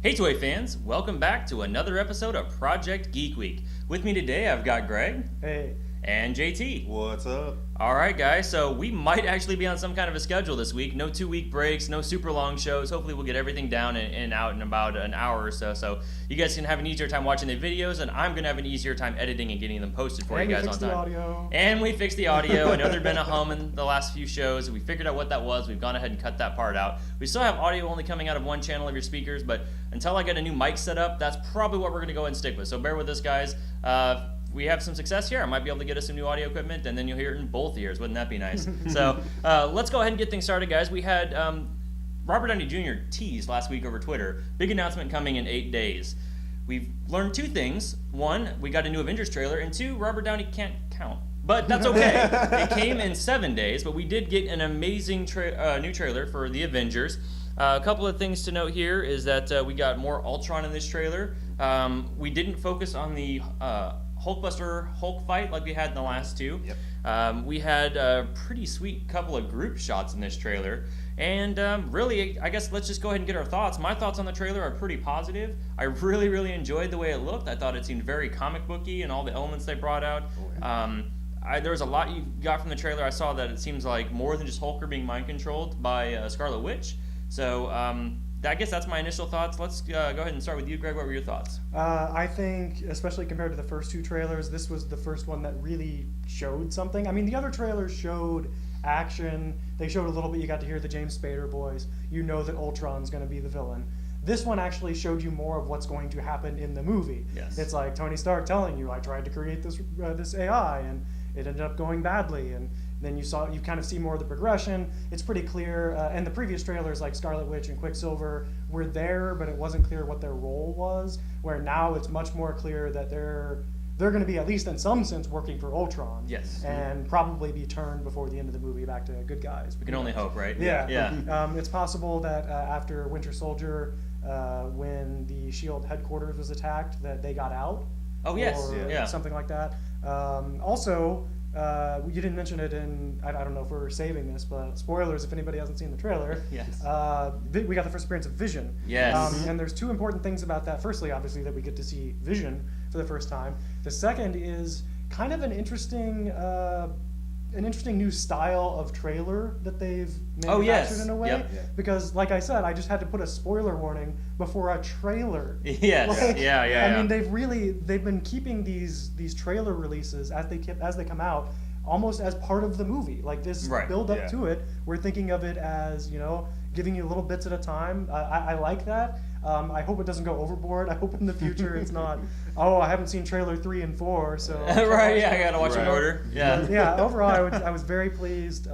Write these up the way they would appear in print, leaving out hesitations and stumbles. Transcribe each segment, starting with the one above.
Hey Toy fans, welcome back to another episode of Project Geek Week. With me today I've got Greg. Hey. And JT. What's up? Alright guys, so we might actually be on some kind of a schedule this week. No 2-week breaks, no super long shows. Hopefully we'll get everything down and out in about an hour or so. So you guys can have an easier time watching the videos, and I'm going to have an easier time editing and getting them posted for you guys on time. And we fixed the audio. I know there'd been a hum in the last few shows. We figured out what that was. We've gone ahead and cut that part out. We still have audio only coming out of one channel of your speakers, but until I get a new mic set up, that's probably what we're going to go ahead and stick with. So bear with us, guys. We have some success here. I might be able to get us some new audio equipment, and then you'll hear it in both ears. Wouldn't that be nice? So let's go ahead and get things started, guys. We had Robert Downey Jr. teased last week over Twitter. Big announcement coming in 8 days. We've learned two things. One, we got a new Avengers trailer, and two, Robert Downey can't count. But that's okay. It came in 7 days, but we did get an amazing new trailer for the Avengers. A couple of things to note here is that we got more Ultron in this trailer. We didn't focus on the Hulkbuster Hulk fight like we had in the last two. Yep. We had a pretty sweet couple of group shots in this trailer. And really, I guess let's just go ahead and get our thoughts. My thoughts on the trailer are pretty positive. I really, really enjoyed the way it looked. I thought it seemed very comic booky and all the elements they brought out. Oh, yeah. There was a lot you got from the trailer. I saw that it seems like more than just Hulk being mind controlled by Scarlet Witch. So I guess that's my initial thoughts. Let's go ahead and start with you, Greg. What were your thoughts? I think, especially compared to the first two trailers, this was the first one that really showed something. I mean, the other trailers showed action. They showed a little bit. You got to hear the James Spader voice. You know that Ultron's going to be the villain. This one actually showed you more of what's going to happen in the movie. Yes. It's like Tony Stark telling you, I tried to create this AI, and it ended up going badly. And then you kind of see more of the progression. It's pretty clear. And the previous trailers, like Scarlet Witch and Quicksilver, were there, but it wasn't clear what their role was. Where now it's much more clear that they're going to be, at least in some sense, working for Ultron. Yes. And probably be turned before the end of the movie back to good guys. We can only hope, right? Yeah. Yeah. It's possible that after Winter Soldier, when the S.H.I.E.L.D. headquarters was attacked, that they got out. Oh, yes. Or Yeah. something like that. Also, you didn't mention it in, I don't know if we're saving this, but spoilers if anybody hasn't seen the trailer. Yes. We got the first appearance of Vision. Yes. And there's two important things about that. Firstly, obviously, that we get to see Vision for the first time. The second is kind of an interesting new style of trailer that they've manufactured in a way. Yep. Yeah. Because, like I said, I just had to put a spoiler warning before a trailer. Yes. Like, Yeah. I mean, they've been keeping these trailer releases as they come out almost as part of the movie. Like this Right. build up Yeah. to it, we're thinking of it as, giving you little bits at a time. I like that. I hope it doesn't go overboard. I hope in the future it's not, I haven't seen trailer 3 and 4, so Right. Yeah. I gotta watch in Right. order. Yeah. yeah, overall, I was very pleased.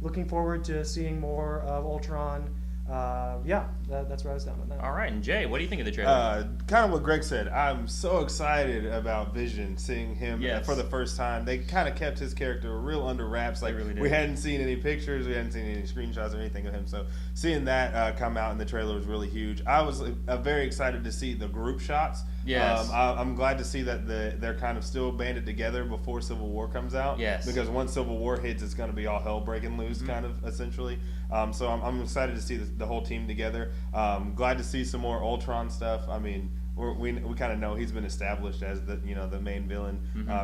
Looking forward to seeing more of Ultron. That's where I was down on that. All right. And Jay, what do you think of the trailer? Kind of what Greg said. I'm so excited about Vision, seeing him Yes. for the first time. They kind of kept his character real under wraps. Like, really did. we hadn't seen any pictures, we hadn't seen any screenshots or anything of him. So seeing that come out in the trailer was really huge. I was very excited to see the group shots. Yes. I'm glad to see that they're kind of still banded together before Civil War comes out. Yes. Because once Civil War hits, it's going to be all hell breaking loose, kind of, essentially. So I'm excited to see the whole team together. Glad to see some more Ultron stuff. I mean, we kind of know he's been established as the main villain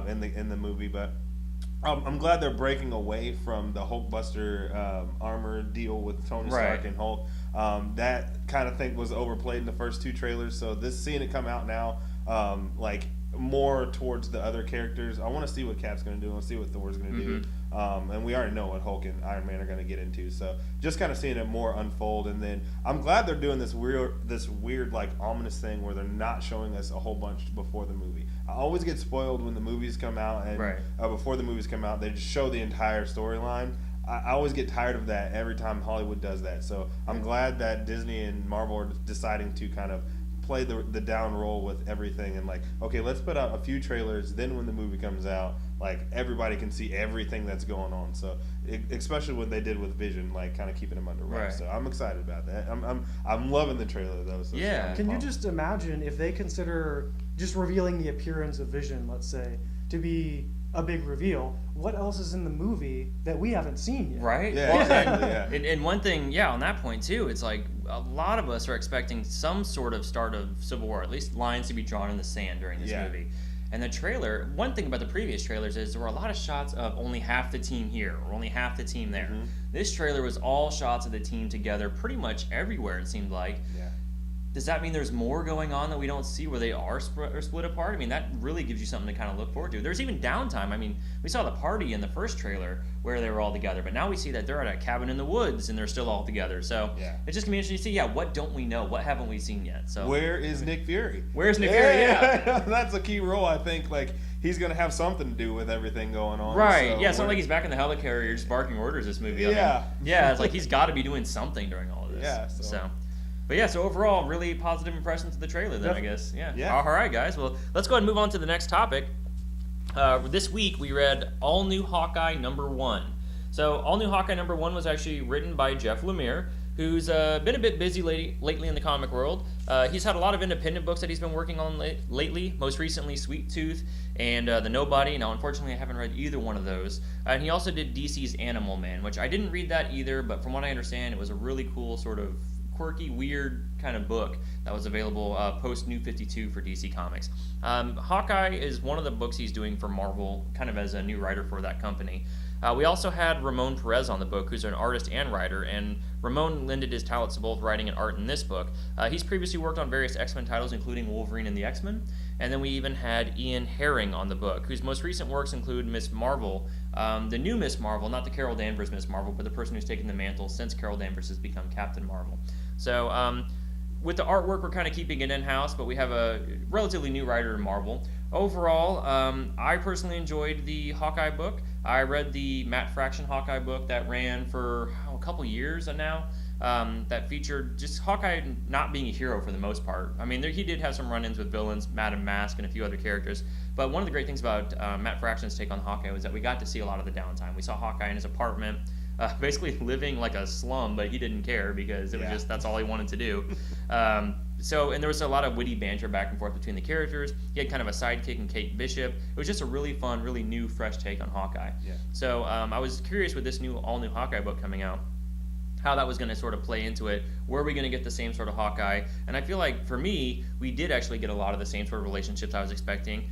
in the movie, but I'm glad they're breaking away from the Hulkbuster armor deal with Tony Stark Right. and Hulk. That kind of thing was overplayed in the first two trailers, so seeing it come out now, like more towards the other characters. I want to see what Cap's going to do. I want to see what Thor's going to do. And we already know what Hulk and Iron Man are going to get into. So just kind of seeing it more unfold. And then I'm glad they're doing this weird like ominous thing where they're not showing us a whole bunch before the movie. I always get spoiled when the movies come out, and Right. Before the movies come out, they just show the entire storyline. I always get tired of that every time Hollywood does that. So I'm glad that Disney and Marvel are deciding to kind of play the down roll with everything, and like, okay, let's put out a few trailers, then when the movie comes out, like, everybody can see everything that's going on. So especially what they did with Vision, like kind of keeping him under wraps. Right. So I'm excited about that. I'm loving the trailer though. So Yeah. Can you just imagine if they consider just revealing the appearance of Vision, let's say, to be a big reveal. What else is in the movie that we haven't seen yet? Right? Yeah, Well, exactly. Yeah. and one thing, on that point too, it's like a lot of us are expecting some sort of start of Civil War, at least lines to be drawn in the sand during this movie. And the trailer, one thing about the previous trailers is there were a lot of shots of only half the team here or only half the team there. Mm-hmm. This trailer was all shots of the team together pretty much everywhere, it seemed like. Yeah. Does that mean there's more going on that we don't see where they are split apart? I mean, that really gives you something to kind of look forward to. There's even downtime. I mean, we saw the party in the first trailer where they were all together, but now we see that they're at a cabin in the woods and they're still all together. So it's just going to be interesting to see, what don't we know? What haven't we seen yet? So where is Nick Fury? Where's Nick Fury? Yeah. That's a key role, I think. Like, he's going to have something to do with everything going on. Right. So It's not like he's back in the helicarrier just barking orders this movie. Yeah. It's like he's got to be doing something during all of this. Yeah, so. But so overall, really positive impressions of the trailer then, I guess. Yeah. All right, guys. Well, let's go ahead and move on to the next topic. This week, we read All New Hawkeye #1. So, All New Hawkeye #1 was actually written by Jeff Lemire, who's been a bit busy lately in the comic world. He's had a lot of independent books that he's been working on lately, most recently Sweet Tooth and The Nobody. Now, unfortunately, I haven't read either one of those. And he also did DC's Animal Man, which I didn't read that either, but from what I understand, it was a really cool sort of quirky, weird kind of book that was available post New 52 for DC Comics. Hawkeye is one of the books he's doing for Marvel, kind of as a new writer for that company. We also had Ramon Perez on the book, who's an artist and writer, and Ramon lended his talents to both writing and art in this book. He's previously worked on various X-Men titles, including Wolverine and the X-Men, and then we even had Ian Herring on the book, whose most recent works include Miss Marvel, the new Miss Marvel, not the Carol Danvers Miss Marvel, but the person who's taken the mantle since Carol Danvers has become Captain Marvel. So, with the artwork, we're kind of keeping it in-house, but we have a relatively new writer in Marvel. Overall, I personally enjoyed the Hawkeye book. I read the Matt Fraction Hawkeye book that ran for a couple years now. That featured just Hawkeye not being a hero for the most part. I mean, he did have some run-ins with villains, Madam Mask, and a few other characters. But one of the great things about Matt Fraction's take on Hawkeye was that we got to see a lot of the downtime. We saw Hawkeye in his apartment, basically living like a slum, but he didn't care because it was just that's all he wanted to do. And there was a lot of witty banter back and forth between the characters. He had kind of a sidekick in Kate Bishop. It was just a really fun, really new, fresh take on Hawkeye. Yeah. So I was curious with this all-new Hawkeye book coming out, how that was going to sort of play into it. Were we going to get the same sort of Hawkeye? And I feel like, for me, we did actually get a lot of the same sort of relationships I was expecting.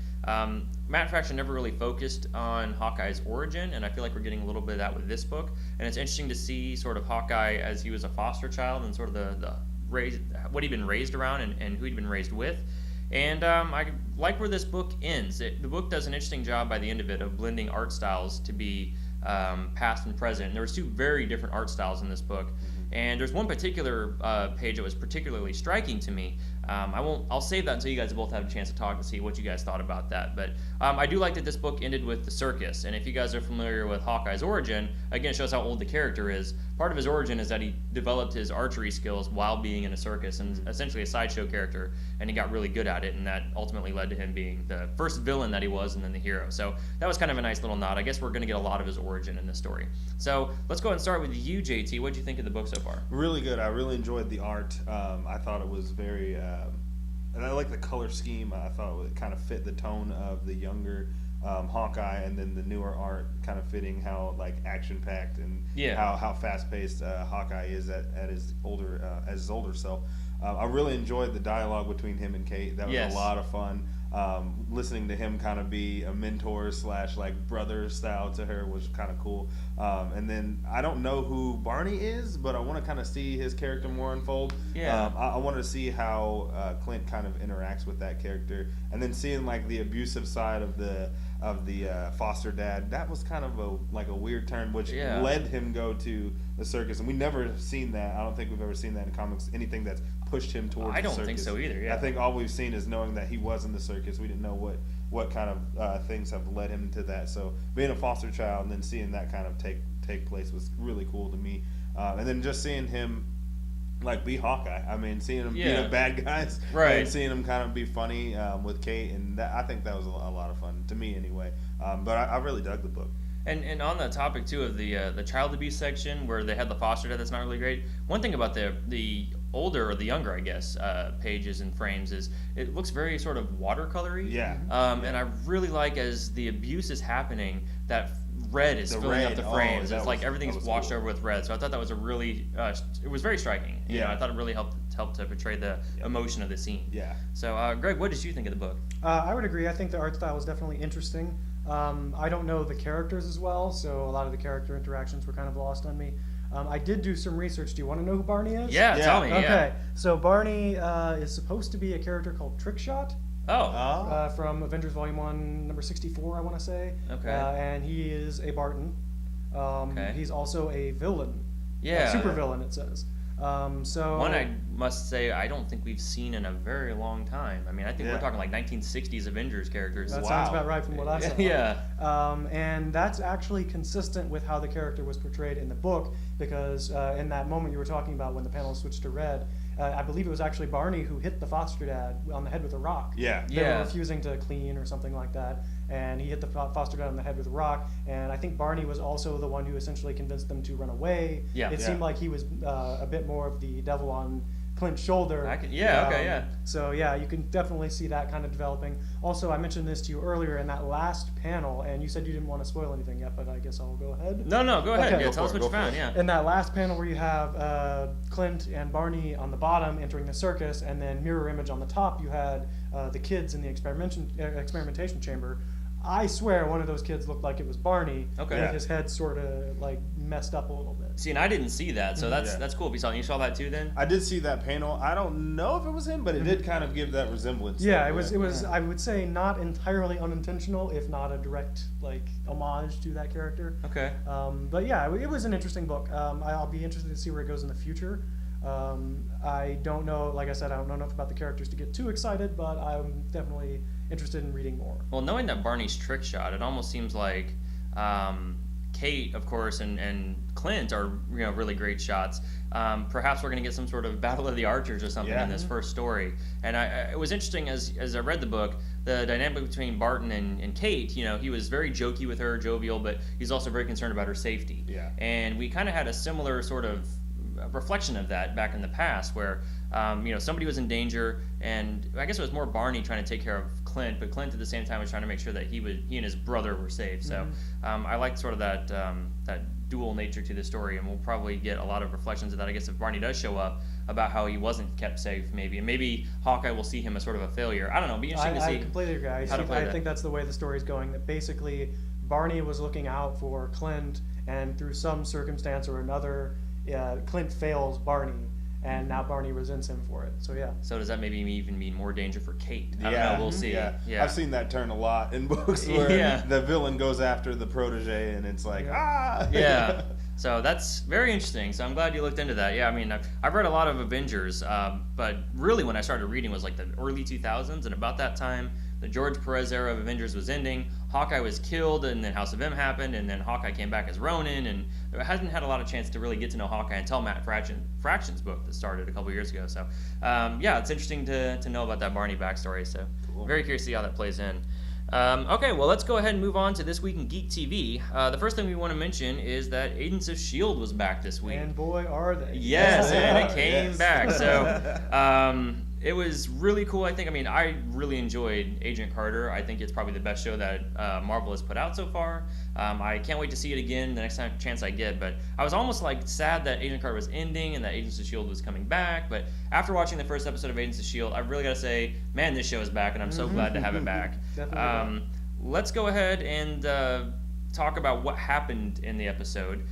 Matt Fraction never really focused on Hawkeye's origin, and I feel like we're getting a little bit of that with this book. And it's interesting to see sort of Hawkeye as he was a foster child and sort of the what he'd been raised around and who he'd been raised with. And I like where this book ends. The book does an interesting job by the end of it of blending art styles to be past and present. And there was two very different art styles in this book. And there's one particular page that was particularly striking to me. I'll save that until you guys both have a chance to talk to see what you guys thought about that. But I do like that this book ended with the circus. And if you guys are familiar with Hawkeye's origin, again, it shows how old the character is. Part of his origin is that he developed his archery skills while being in a circus and essentially a sideshow character. And he got really good at it. And that ultimately led to him being the first villain that he was and then the hero. So that was kind of a nice little nod. I guess we're going to get a lot of his origin in this story. So let's go ahead and start with you, JT. What did you think of the book so far? Really good. I really enjoyed the art. I thought it was very, and I like the color scheme. I thought it kind of fit the tone of the younger Hawkeye, and then the newer art kind of fitting how like action packed and how fast paced Hawkeye is at his older self. I really enjoyed the dialogue between him and Kate. That was a lot of fun. Listening to him kind of be a mentor / like brother style to her was kind of cool. And then I don't know who Barney is, but I want to kind of see his character more unfold. I wanted to see how Clint kind of interacts with that character, and then seeing like the abusive side of the foster dad. That was kind of a weird turn, which led him go to the circus, and we never seen that. I don't think we've ever seen that in comics. Anything that's pushed him towards the circus. I don't think so either. Yeah. I think all we've seen is knowing that he was in the circus. We didn't know what kind of things have led him to that. So being a foster child and then seeing that kind of take place was really cool to me. And then just seeing him like be Hawkeye. I mean, seeing him beat up bad guys, and seeing him kind of be funny with Kate, and I think that was a lot of fun to me anyway. But I really dug the book. And on the topic too of the child abuse section where they had the foster dad, that's not really great. One thing about the older or the younger, I guess, pages and frames, is it looks very sort of watercolory. Yeah. And I really like as the abuse is happening, that red is filling up the frames. It's like everything's washed over with red. So I thought that was a really, it was very striking. You know, I thought it really helped to portray the emotion of the scene. Yeah. So, Greg, what did you think of the book? I would agree. I think the art style is definitely interesting. I don't know the characters as well, so a lot of the character interactions were kind of lost on me. I did do some research. Do you want to know who Barney is? Yeah, tell me. Okay, so Barney is supposed to be a character called Trickshot. From Avengers Volume 1, number 64, I want to say. Okay. And he is a Barton. He's also a villain. Yeah. A super villain, it says. One I must say I don't think we've seen in a very long time. I mean, I think we're talking like 1960s Avengers characters. That sounds about right from what I saw. Yeah. And that's actually consistent with how the character was portrayed in the book, because in that moment you were talking about when the panel switched to red, I believe it was actually Barney who hit the foster dad on the head with a rock. Yeah. They were refusing to clean or something like that, and he hit the foster dad on the head with a rock. And I think Barney was also the one who essentially convinced them to run away. Yeah. It seemed like he was a bit more of the devil on Clint's shoulder. So yeah, you can definitely see that kind of developing. Also, I mentioned this to you earlier in that last panel, and you said you didn't want to spoil anything yet, but I guess I'll go ahead. No, go ahead. Okay. Yeah, tell us what you found. Yeah. In that last panel where you have Clint and Barney on the bottom entering the circus, and then mirror image on the top, you had the kids in the experimentation chamber. I swear one of those kids looked like it was Barney, with his head sort of like messed up a little bit. See, and I didn't see that, so that's cool. You saw that too, then? I did see that panel. I don't know if it was him, but it did kind of give that resemblance. Yeah, it was. I would say not entirely unintentional, if not a direct like homage to that character. Okay. But yeah, it was an interesting book. I'll be interested to see where it goes in the future. I don't know. Like I said, I don't know enough about the characters to get too excited, but I'm definitely interested in reading more. Well, knowing that Barney's trick shot, it almost seems like Kate, of course, and Clint are really great shots. Perhaps we're going to get some sort of Battle of the Archers or something in this first story. And it was interesting as I read the book, the dynamic between Barton and Kate. He was very jokey with her, jovial, but he's also very concerned about her safety. Yeah. And we kind of had a similar sort of reflection of that back in the past, where somebody was in danger, and I guess it was more Barney trying to take care of Clint, but Clint at the same time was trying to make sure that he and his brother were safe. So I like sort of that dual nature to the story, and we'll probably get a lot of reflections of that, I guess, if Barney does show up, about how he wasn't kept safe, maybe, and maybe Hawkeye will see him as sort of a failure. I don't know. It'll be interesting to see. I completely agree. I think that's the way the story's going. That basically Barney was looking out for Clint, and through some circumstance or another, Clint fails Barney, and now Barney resents him for it. So yeah. So does that maybe even mean more danger for Kate? I don't know. We'll see. Yeah. I've seen that turn a lot in books where the villain goes after the protege, and it's like Yeah. So that's very interesting. So I'm glad you looked into that. Yeah, I mean, I've read a lot of Avengers, but really when I started reading was like the early 2000s, and about that time, the George Perez era of Avengers was ending. Hawkeye was killed, and then House of M happened, and then Hawkeye came back as Ronin, and I hadn't had a lot of chance to really get to know Hawkeye until Matt Fraction's book that started a couple years ago. So, it's interesting to know about that Barney backstory. So, very curious to see how that plays in. Okay, well, let's go ahead and move on to This Week in Geek TV. The first thing we want to mention is that Agents of S.H.I.E.L.D. was back this week. And boy, are they. Yes, and it came back. So, it was really cool, I think. I mean, I really enjoyed Agent Carter. I think it's probably the best show that Marvel has put out so far. I can't wait to see it again the next chance I get. But I was almost like sad that Agent Carter was ending and that Agents of S.H.I.E.L.D. was coming back. But after watching the first episode of Agents of S.H.I.E.L.D., I've really got to say, man, this show is back, and I'm so glad to have it back. Let's go ahead and talk about what happened in the episode.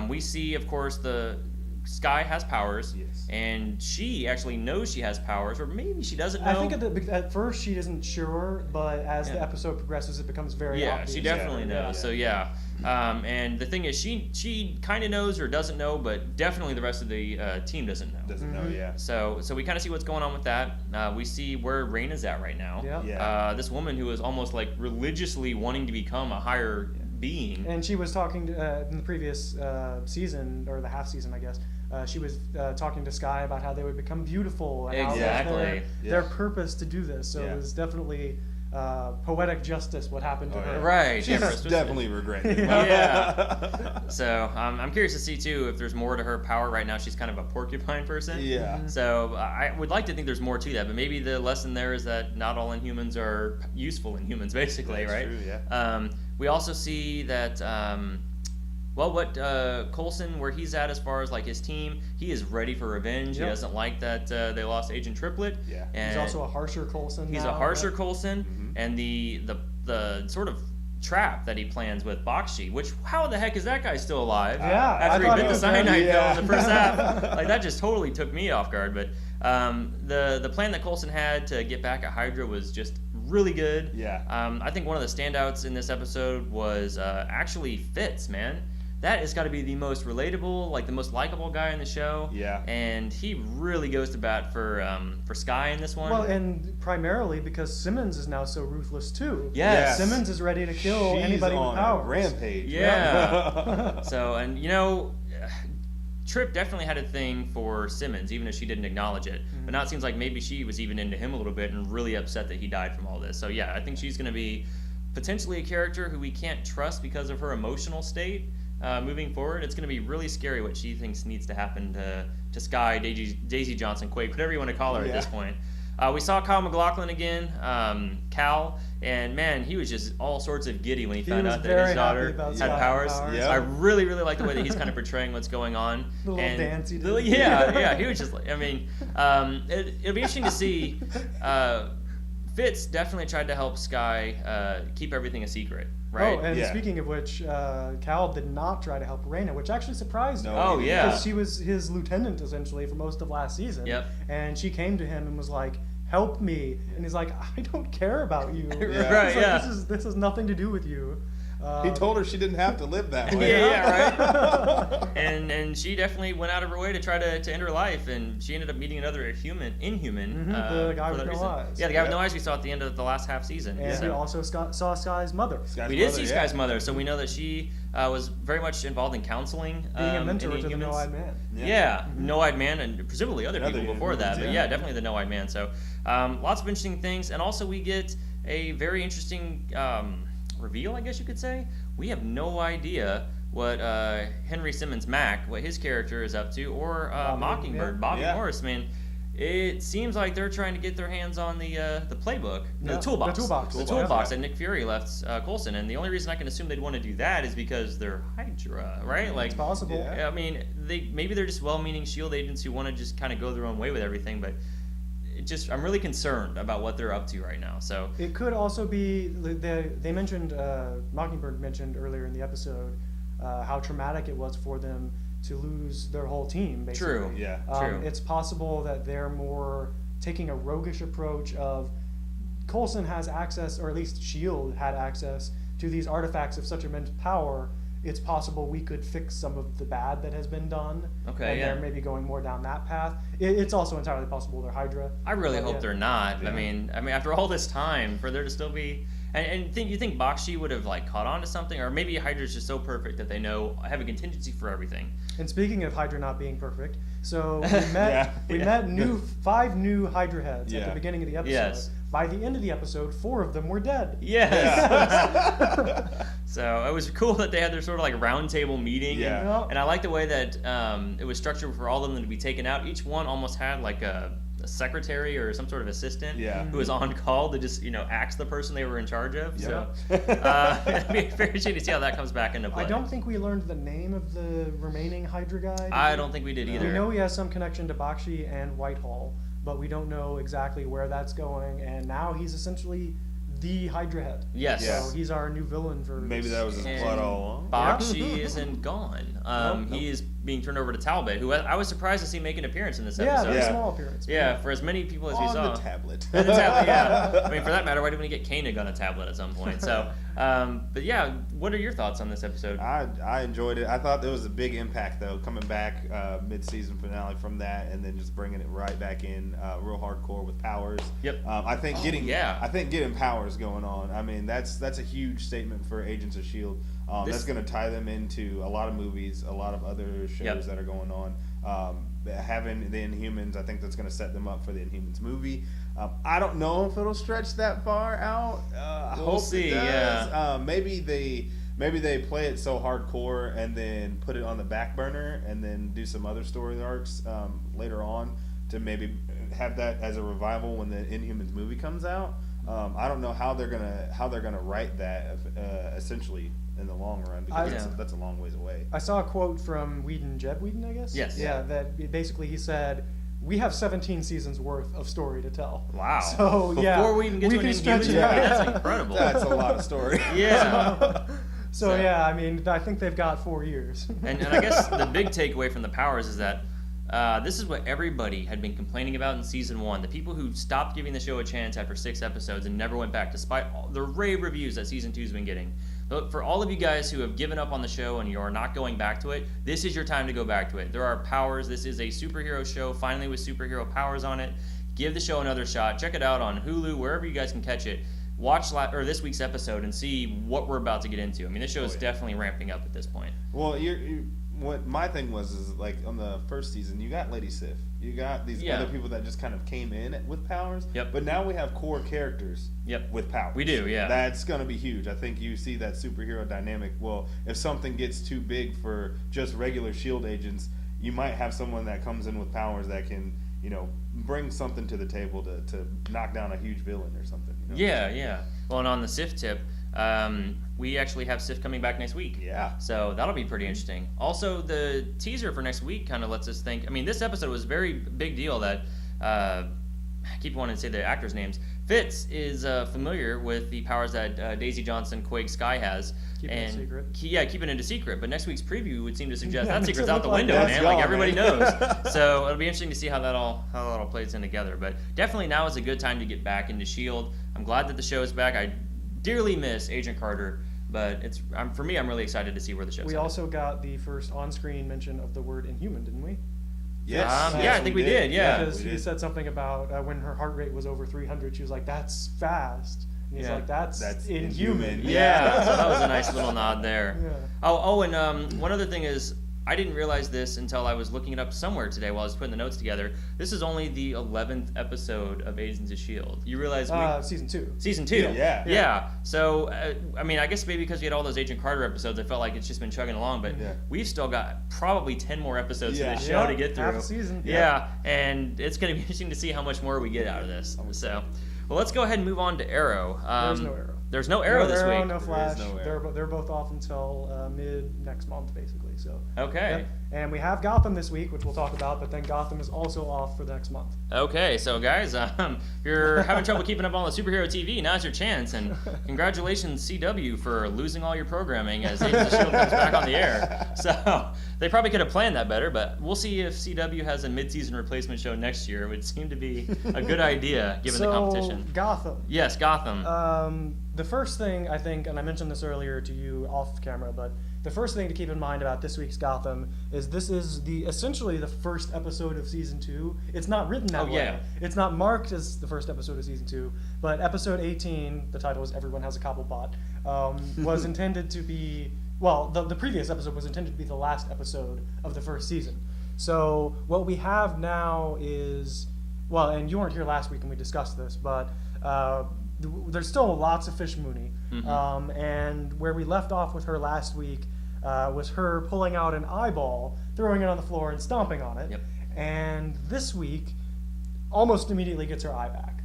We see, of course, the Sky has powers, and she actually knows she has powers, or maybe she doesn't know. I think at first she isn't sure, but as the episode progresses, it becomes very obvious. She definitely knows. So and the thing is, she kind of knows or doesn't know, but definitely the rest of the team doesn't know. Doesn't know, So we kind of see what's going on with that. We see where Raina's at right now. This woman who is almost like religiously wanting to become a higher being. And she was talking in the previous season, or the half season, I guess. She was talking to Sky about how they would become beautiful and how their purpose to do this. So it was definitely poetic justice what happened to her. Right. She's yeah, definitely regretting it. Yeah. So I'm curious to see too if there's more to her power. Right now she's kind of a porcupine person. Yeah. So I would like to think there's more to that, but maybe the lesson there is that not all Inhumans are useful Inhumans, basically, That's right? true, yeah. We also see that. What Coulson, where he's at as far as like his team, he is ready for revenge. He doesn't like that they lost Agent Triplet. Yeah. And He's also a harsher Coulson. He's now, a harsher Coulson, and the sort of trap that he plans with Bakshi, which how the heck is that guy still alive? Yeah, after he bit the cyanide pill in the first half, Yeah. like that just totally took me off guard. But the plan that Coulson had to get back at Hydra was just really good. Yeah. I think one of the standouts in this episode was actually Fitz, man. That has got to be the most relatable, like the most likable guy in the show. Yeah. And he really goes to bat for Skye in this one. Well, and primarily because Simmons is now so ruthless too. Yes. Simmons is ready to kill She's anybody on with powers. a rampage. Yeah. So, and you know, Trip definitely had a thing for Simmons, even if she didn't acknowledge it. But now it seems like maybe she was even into him a little bit and really upset that he died from all this. So yeah, I think she's going to be potentially a character who we can't trust because of her emotional state. Moving forward, it's going to be really scary what she thinks needs to happen to Skye, Daisy Johnson, Quake, whatever you want to call her at this point. We saw Kyle MacLachlan again, Cal, and man, he was just all sorts of giddy when he found out that his daughter had powers. Yep. I really, really like the way that he's kind of portraying what's going on. The little dance he did. Yeah, he was just like, I mean, it'll be interesting to see. Fitz definitely tried to help Skye keep everything a secret. Right? Oh, and speaking of which, Cal did not try to help Raina, which actually surprised me. Oh, yeah. Because she was his lieutenant, essentially, for most of last season. Yep. And she came to him and was like, help me. And he's like, I don't care about you. Right, He's like, this has nothing to do with you. He told her she didn't have to live that way. right. and she definitely went out of her way to try to end her life, and she ended up meeting another Inhuman. The guy with no eyes. Yeah, the guy with no eyes we saw at the end of the last half season. And we also saw Skye's mother. We did see Skye's mother, so we know that she was very much involved in counseling. Being a mentor to the No-Eyed Man. Yeah, No-Eyed Man, and presumably other people before that. But yeah, definitely the No-Eyed Man. So lots of interesting things, and also we get a very interesting reveal, I guess you could say. We have no idea what Henry Simmons Mack, what his character is up to, or Mockingbird, Bobby Morris. I mean, it seems like they're trying to get their hands on the playbook, the toolbox that Nick Fury left Coulson. And the only reason I can assume they'd want to do that is because they're Hydra, right? Like, it's possible. I mean, maybe they're just well-meaning S.H.I.E.L.D. agents who want to just kind of go their own way with everything, but I'm really concerned about what they're up to right now. So it could also be they mentioned Mockingbird mentioned earlier in the episode how traumatic it was for them to lose their whole team. Basically. True. Yeah. True. It's possible that they're more taking a roguish approach of Coulson has access, or at least S.H.I.E.L.D. had access to these artifacts of such immense power. It's possible we could fix some of the bad that has been done. Okay, and they're maybe going more down that path. It's also entirely possible they're Hydra. I really hope they're not. Yeah. I mean, after all this time, for there to still be, you think Bakshi would have like caught on to something, or maybe Hydra's just so perfect that they know I have a contingency for everything. And speaking of Hydra not being perfect, so we met 5 new Hydra heads at the beginning of the episode. Yes. By the end of the episode, 4 of them were dead. Yes. So it was cool that they had their sort of like round table meeting. Yeah. And I like the way that it was structured for all of them to be taken out. Each one almost had like a secretary or some sort of assistant who was on call to just axe the person they were in charge of. So it'd be very interesting to see how that comes back into play. I don't think we learned the name of the remaining Hydra guy. I don't think we did either. We know he has some connection to Bakshi and Whitehall, but we don't know exactly where that's going. And now he's essentially the Hydra head. Yes. So he's our new villain for Maybe that was his plot all along. Bakshi isn't gone. He is being turned over to Talbot, who I was surprised to see make an appearance in this episode. Very small appearance. Yeah, for as many people as we saw. On the tablet. The tablet, yeah. I mean, for that matter, why didn't we get Koenig on a tablet at some point? So, but yeah, what are your thoughts on this episode? I enjoyed it. I thought there was a big impact, though, coming back mid-season finale from that, and then just bringing it right back in, real hardcore with powers. Yep. I think getting powers going on. I mean, that's a huge statement for Agents of S.H.I.E.L.D. That's going to tie them into a lot of movies, a lot of other shows that are going on. Having the Inhumans, I think that's going to set them up for the Inhumans movie. I don't know if it'll stretch that far out. I We'll hope see, it does. yeah. Maybe they play it so hardcore and then put it on the back burner and then do some other story arcs later on to maybe have that as a revival when the Inhumans movie comes out. I don't know how they're gonna write that essentially in the long run, because that's a long ways away. I saw a quote from Jeb Whedon, I guess. Yes. Yeah, that basically he said, "We have 17 seasons worth of story to tell." Wow. So Before we even get to an Inhumans movie, that's incredible. That's a lot of story. Yeah. So yeah, I mean, I think they've got 4 years. And I guess the big takeaway from the Powers is that this is what everybody had been complaining about in season 1. The people who stopped giving the show a chance after 6 episodes and never went back, despite all the rave reviews that season 2's been getting. But for all of you guys who have given up on the show and you are not going back to it, this is your time to go back to it. There are powers. This is a superhero show, finally with superhero powers on it. Give the show another shot. Check it out on Hulu, wherever you guys can catch it. Watch this week's episode and see what we're about to get into. I mean, this show is definitely ramping up at this point. Well, what my thing was is, like, on the first season, you got Lady Sif. You got these other people that just kind of came in with powers. Yep. But now we have core characters with powers. We do, yeah. That's going to be huge. I think you see that superhero dynamic. Well, if something gets too big for just regular S.H.I.E.L.D. agents, you might have someone that comes in with powers that can, bring something to the table to knock down a huge villain or something. Yeah. Well, and on the Sif tip, we actually have Sif coming back next week. Yeah. So that'll be pretty interesting. Also, the teaser for next week kind of lets us think. I mean, this episode was a very big deal that I keep wanting to say the actors' names. Fitz is familiar with the powers that Daisy Johnson, Quake, Sky has. Keeping it secret. Keeping it a secret. But next week's preview would seem to suggest that makes secret's it out the look like window, that's man. gone, Like everybody man. knows. So it'll be interesting to see how that all plays in together. But definitely now is a good time to get back into S.H.I.E.L.D. I'm glad that the show is back. I dearly miss Agent Carter, but for me, I'm really excited to see where the show's We headed. also got the first on-screen mention of the word Inhuman, didn't we? Yes. I think we did. Yeah. Because she said something about when her heart rate was over 300, she was like, "That's fast." And he's like, that's inhuman. Yeah, so that was a nice little nod there. Yeah. Oh, and one other thing is, I didn't realize this until I was looking it up somewhere today while I was putting the notes together. This is only the 11th episode of Agents of S.H.I.E.L.D. You realize Season 2. Season 2. Yeah. So, I mean, I guess maybe because we had all those Agent Carter episodes, I felt like it's just been chugging along. But we've still got probably 10 more episodes of this show to get through. Half a season. Yeah, and it's going to be interesting to see how much more we get out of this. So, well, let's go ahead and move on to Arrow. There's no Arrow. There's no Arrow this week. No Flash. There is no Arrow. They're both off until mid next month, basically. So. Okay. Yep. And we have Gotham this week, which we'll talk about, but then Gotham is also off for the next month. Okay, so guys, if you're having trouble keeping up on the superhero TV, now's your chance. And congratulations, CW, for losing all your programming as Agents of S.H.I.E.L.D. comes back on the air. So they probably could have planned that better, but we'll see if CW has a mid-season replacement show next year. It would seem to be a good idea given the competition. Gotham. Yes, Gotham. The first thing I think, and I mentioned this earlier to you off camera, but the first thing to keep in mind about this week's Gotham is this is essentially the first episode of season 2. It's not written that way. Yeah. It's not marked as the first episode of season 2, but episode 18, the title is Everyone Has a Cobblepot, was intended to be, well, the previous episode was intended to be the last episode of the first season. So what we have now is, well, and you weren't here last week and we discussed this, but there's still lots of Fish Mooney. Mm-hmm. And where we left off with her last week was her pulling out an eyeball, throwing it on the floor, and stomping on it. Yep. And this week, almost immediately gets her eye back.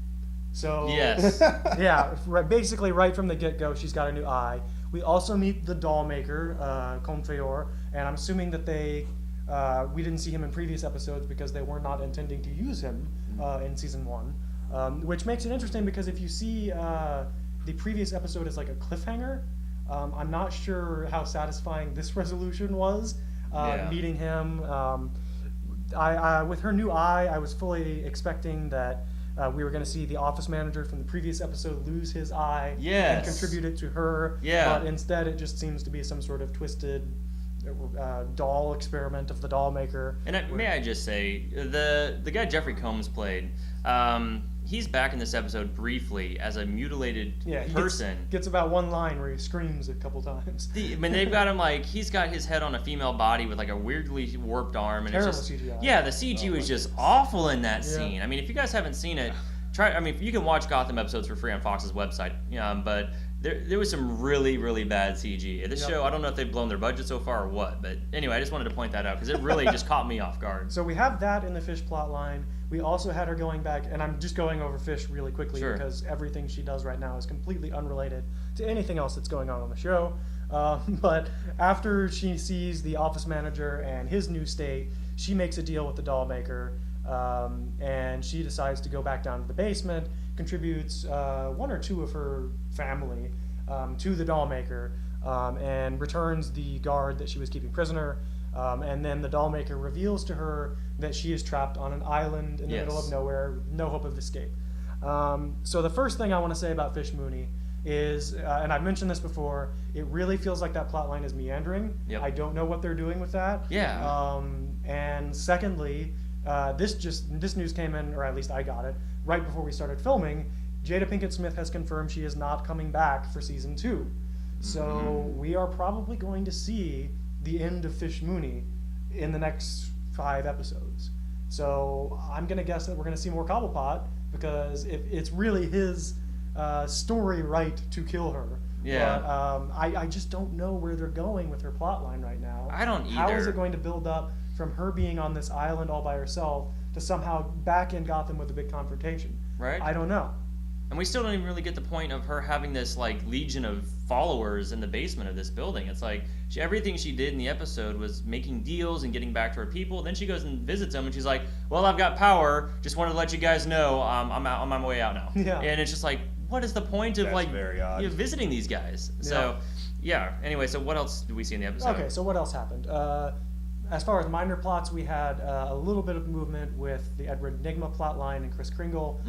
So Yes. yeah, basically right from the get-go, she's got a new eye. We also meet the doll maker, Confeor, and I'm assuming that we didn't see him in previous episodes because they were not intending to use him in season 1, which makes it interesting because if you see the previous episode as like a cliffhanger, I'm not sure how satisfying this resolution was. Meeting him, with her new eye, I was fully expecting that we were going to see the office manager from the previous episode lose his eye and contribute it to her. Yeah. But instead, it just seems to be some sort of twisted doll experiment of the doll maker. And may I just say, the guy Jeffrey Combs played, he's back in this episode briefly as a mutilated person. Gets about one line where he screams a couple times. I mean, they've got him like, he's got his head on a female body with like a weirdly warped arm. And Terrible it's just, CGI. Yeah, the CG was just awful in that scene. I mean, if you guys haven't seen it, try. I mean, you can watch Gotham episodes for free on Fox's website. But there was some really, really bad CG. This show, I don't know if they've blown their budget so far or what. But anyway, I just wanted to point that out because it really just caught me off guard. So we have that in the Fish plot line. We also had her going back, and I'm just going over Fish really quickly because everything she does right now is completely unrelated to anything else that's going on the show. But after she sees the office manager and his new state, she makes a deal with the doll maker, and she decides to go back down to the basement, contributes 1 or 2 of her family to the doll maker, and returns the guard that she was keeping prisoner. And then the doll maker reveals to her that she is trapped on an island in the middle of nowhere, no hope of escape. So the first thing I want to say about Fish Mooney is, and I've mentioned this before, it really feels like that plot line is meandering. I don't know what they're doing with that. And secondly, this news came in, or at least I got it, right before we started filming. Jada Pinkett Smith has confirmed she is not coming back for season 2. So we are probably going to see the end of Fish Mooney in the next 5 episodes. So I'm going to guess that we're going to see more Cobblepot, because it's really his story right to kill her. But I just don't know where they're going with her plot line right now. I don't either. How is it going to build up from her being on this island all by herself to somehow back in Gotham with a big confrontation? Right. I don't know. And we still don't even really get the point of her having this like legion of followers in the basement of this building. It's like everything she did in the episode was making deals and getting back to her people. Then she goes and visits them, and she's like, "Well, I've got power. Just wanted to let you guys know I'm out. I'm on my way out now." And it's just like, what is the point of visiting these guys? So Anyway, so what else did we see in the episode? Okay, so what else happened? As far as minor plots, we had a little bit of movement with the Edward Nygma plot line and Chris Kringle.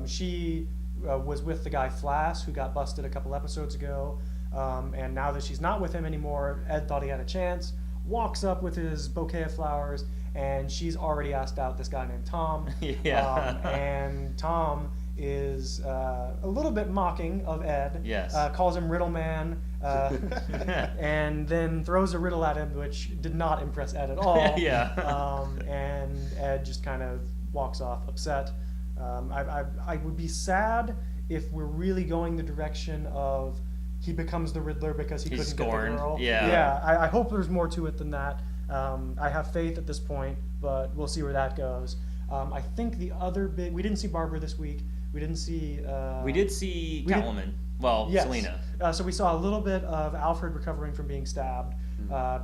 She was with the guy Flass, who got busted a couple episodes ago, and now that she's not with him anymore, Ed thought he had a chance, walks up with his bouquet of flowers, and she's already asked out this guy named Tom. And Tom is a little bit mocking of Ed, calls him Riddle Man, and then throws a riddle at him, which did not impress Ed at all. And Ed just kind of walks off upset. I would be sad if we're really going the direction of he becomes the Riddler because he couldn't scorned. Get the girl. I hope there's more to it than that. I have faith at this point, but we'll see where that goes. I think the other big... We didn't see Barbara this week. We didn't see... we did see Catwoman. Selena. So we saw a little bit of Alfred recovering from being stabbed.